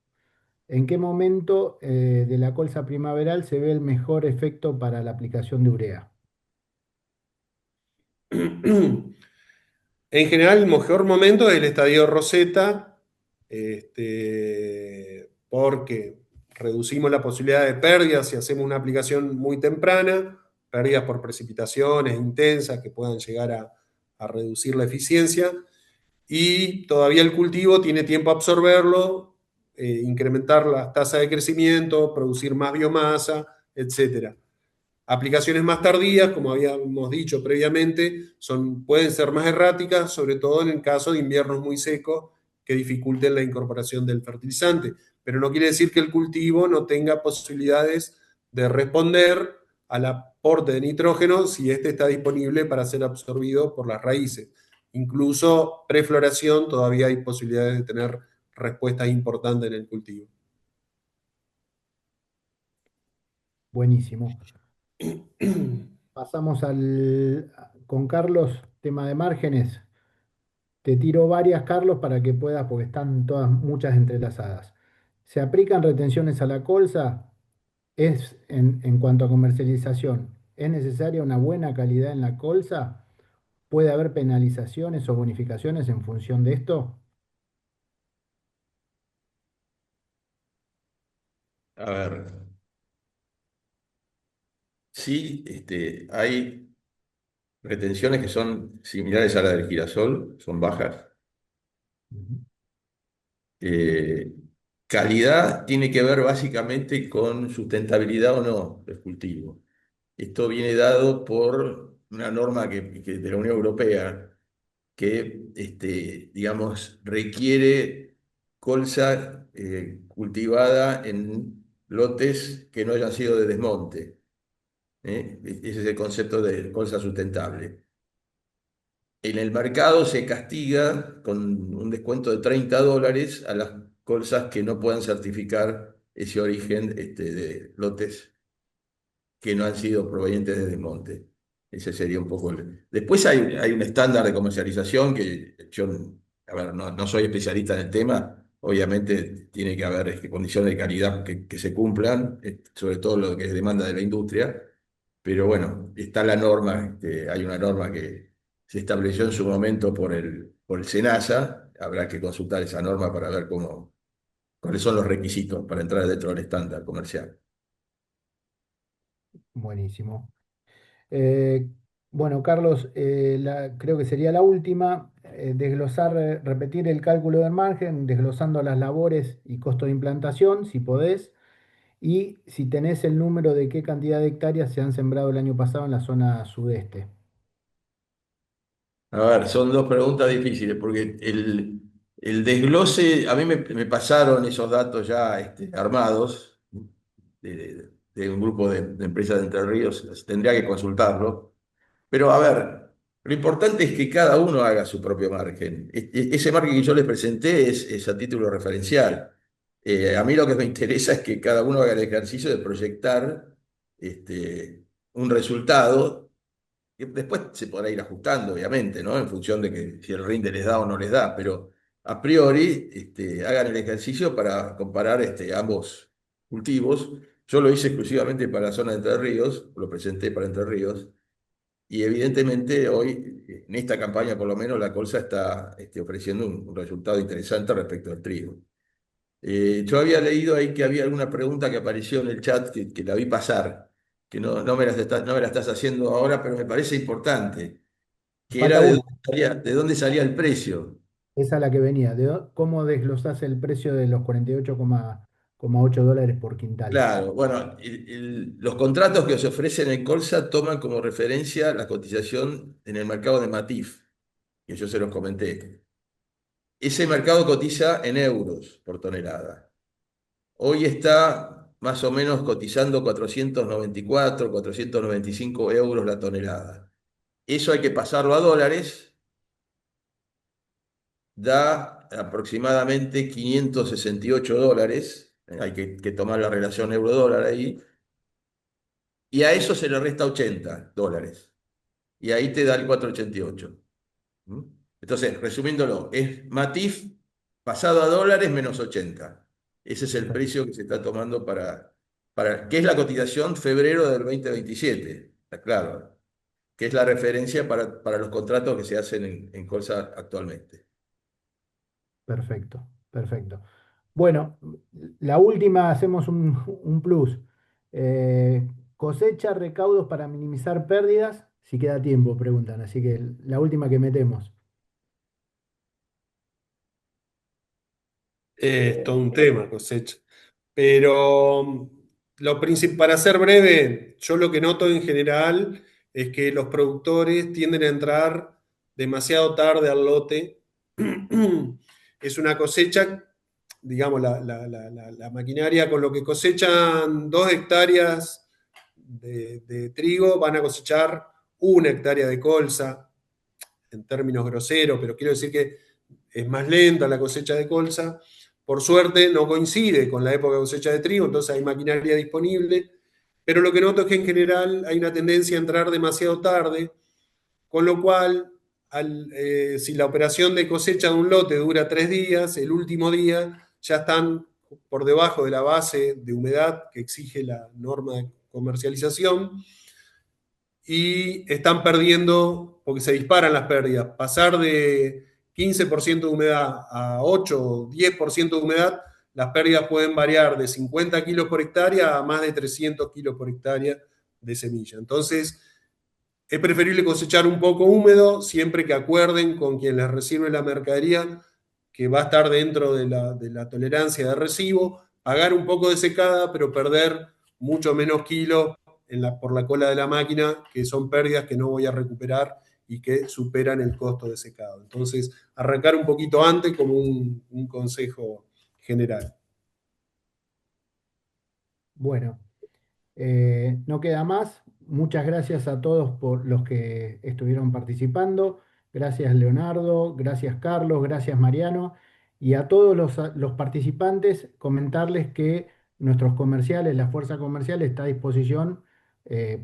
¿en qué momento de la colza primaveral se ve el mejor efecto para la aplicación de urea? En general, el mejor momento es el estadio Roseta, porque reducimos la posibilidad de pérdidas si hacemos una aplicación muy temprana, pérdidas por precipitaciones intensas que puedan llegar a reducir la eficiencia, y todavía el cultivo tiene tiempo a absorberlo, incrementar las tasas de crecimiento, producir más biomasa, etcétera. Aplicaciones más tardías, como habíamos dicho previamente, pueden ser más erráticas, sobre todo en el caso de inviernos muy secos que dificulten la incorporación del fertilizante. Pero no quiere decir que el cultivo no tenga posibilidades de responder al aporte de nitrógeno si este está disponible para ser absorbido por las raíces. Incluso prefloración todavía hay posibilidades de tener respuestas importantes en el cultivo. Buenísimo. Pasamos con Carlos, tema de márgenes. Te tiro varias, Carlos, para que puedas, porque están todas muchas entrelazadas. ¿Se aplican retenciones a la colza? En cuanto a comercialización, ¿es necesaria una buena calidad en la colza? ¿Puede haber penalizaciones o bonificaciones en función de esto? A ver, sí, hay retenciones que son similares a la del girasol, son bajas. Ujú. Eh, Calidad tiene que ver básicamente con sustentabilidad o no del cultivo. Esto viene dado por una norma de la Unión Europea que, digamos, requiere colza cultivada en lotes que no hayan sido de desmonte. Ese es el concepto de colza sustentable. En el mercado se castiga con un descuento de $30 a las colzas que no puedan certificar ese origen de lotes que no han sido provenientes de desmonte. Ese sería un poco el... Después hay un estándar de comercialización que yo, a ver, no soy especialista en el tema. Obviamente tiene que haber condiciones de calidad que se cumplan, sobre todo lo que es demanda de la industria. pero bueno, está la norma, hay una norma que se estableció en su momento por el SENASA, habrá que consultar esa norma para ver cuáles son los requisitos para entrar dentro del estándar comercial. Buenísimo. Eh, bueno, Carlos, creo que sería la última. Desglosar, repetir el cálculo del margen, desglosando las labores y costo de implantación, si podés, y si tenés el número de qué cantidad de hectáreas se han sembrado el año pasado en la zona sudeste. A ver, son dos preguntas difíciles, porque el desglose, a mí me pasaron esos datos ya armados de un grupo de empresas de Entre Ríos, tendría que consultarlo. Pero a ver, lo importante es que cada uno haga su propio margen. Ese margen que yo les presenté es a título referencial. A mí lo que me interesa es que cada uno haga el ejercicio de proyectar un resultado que después se podrá ir ajustando, obviamente, ¿no? En función de que si el rinde les da o no les da, pero a priori hagan el ejercicio para comparar ambos cultivos. Yo lo hice exclusivamente para la zona de Entre Ríos, lo presenté para Entre Ríos, y evidentemente hoy, en esta campaña por lo menos, la colza está ofreciendo un resultado interesante respecto al trigo. Yo había leído ahí que había alguna pregunta que apareció en el chat que la vi pasar, que no me la estás haciendo ahora, pero me parece importante, que era Falta una, de dónde salía el precio. esa es la que venía. ¿Cómo desglosás el precio de los 48,8 dólares por quintal? Claro, bueno, los contratos que se ofrecen en Colsa toman como referencia la cotización en el mercado de Matif, que yo se los comenté. Ese mercado cotiza en euros por tonelada. Hoy está más o menos cotizando 494, 495 euros la tonelada. Eso hay que pasarlo a dólares, da aproximadamente 568 dólares. Hay que tomar la relación euro-dólar ahí. Y a eso se le resta 80 dólares. Y ahí te da el 488. ¿Mm? Entonces, resumiéndolo, es Matif pasado a dólares menos 80. Ese es el Perfecto. precio que se está tomando que es la cotización febrero del 2027, está claro, que es la referencia para los contratos que se hacen en Colsa actualmente. Perfecto, perfecto. Bueno, la última hacemos un plus. Eh, Cosecha, recaudos para minimizar pérdidas, si queda tiempo, preguntan. Así que la última que metemos. Es todo un tema, cosecha. Pero para ser breve, yo lo que noto en general es que los productores tienden a entrar demasiado tarde al lote. Es una cosecha, digamos, la maquinaria con lo que cosechan 2 hectáreas de trigo, van a cosechar 1 hectárea de colza, en términos groseros, pero quiero decir que es más lenta la cosecha de colza. Por suerte no coincide con la época de cosecha de trigo, entonces hay maquinaria disponible, pero lo que noto es que en general hay una tendencia a entrar demasiado tarde, con lo cual si la operación de cosecha de un lote dura 3 días, el último día ya están por debajo de la base de humedad que exige la norma de comercialización y están perdiendo, porque se disparan las pérdidas. Pasar de 15% de humedad a 8 o 10% de humedad, las pérdidas pueden variar de 50 kilos por hectárea a más de 300 kilos por hectárea de semilla. Entonces, es preferible cosechar un poco húmedo, siempre que acuerden con quien les recibe la mercadería que va a estar dentro de la tolerancia de recibo, pagar un poco de secada, pero perder mucho menos kilos por la cola de la máquina, que son pérdidas que no voy a recuperar y que superan el costo de secado. Entonces, arrancar un poquito antes como un consejo general. Bueno. No queda más. Muchas gracias a todos por los que estuvieron participando. Gracias Leonardo, gracias Carlos, gracias Mariano. Y a todos los participantes, comentarles que nuestros comerciales, la fuerza comercial está a disposición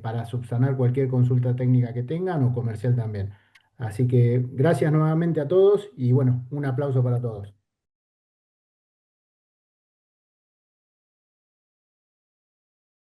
para subsanar cualquier consulta técnica que tengan o comercial también. Así que gracias nuevamente a todos y bueno, un aplauso para todos.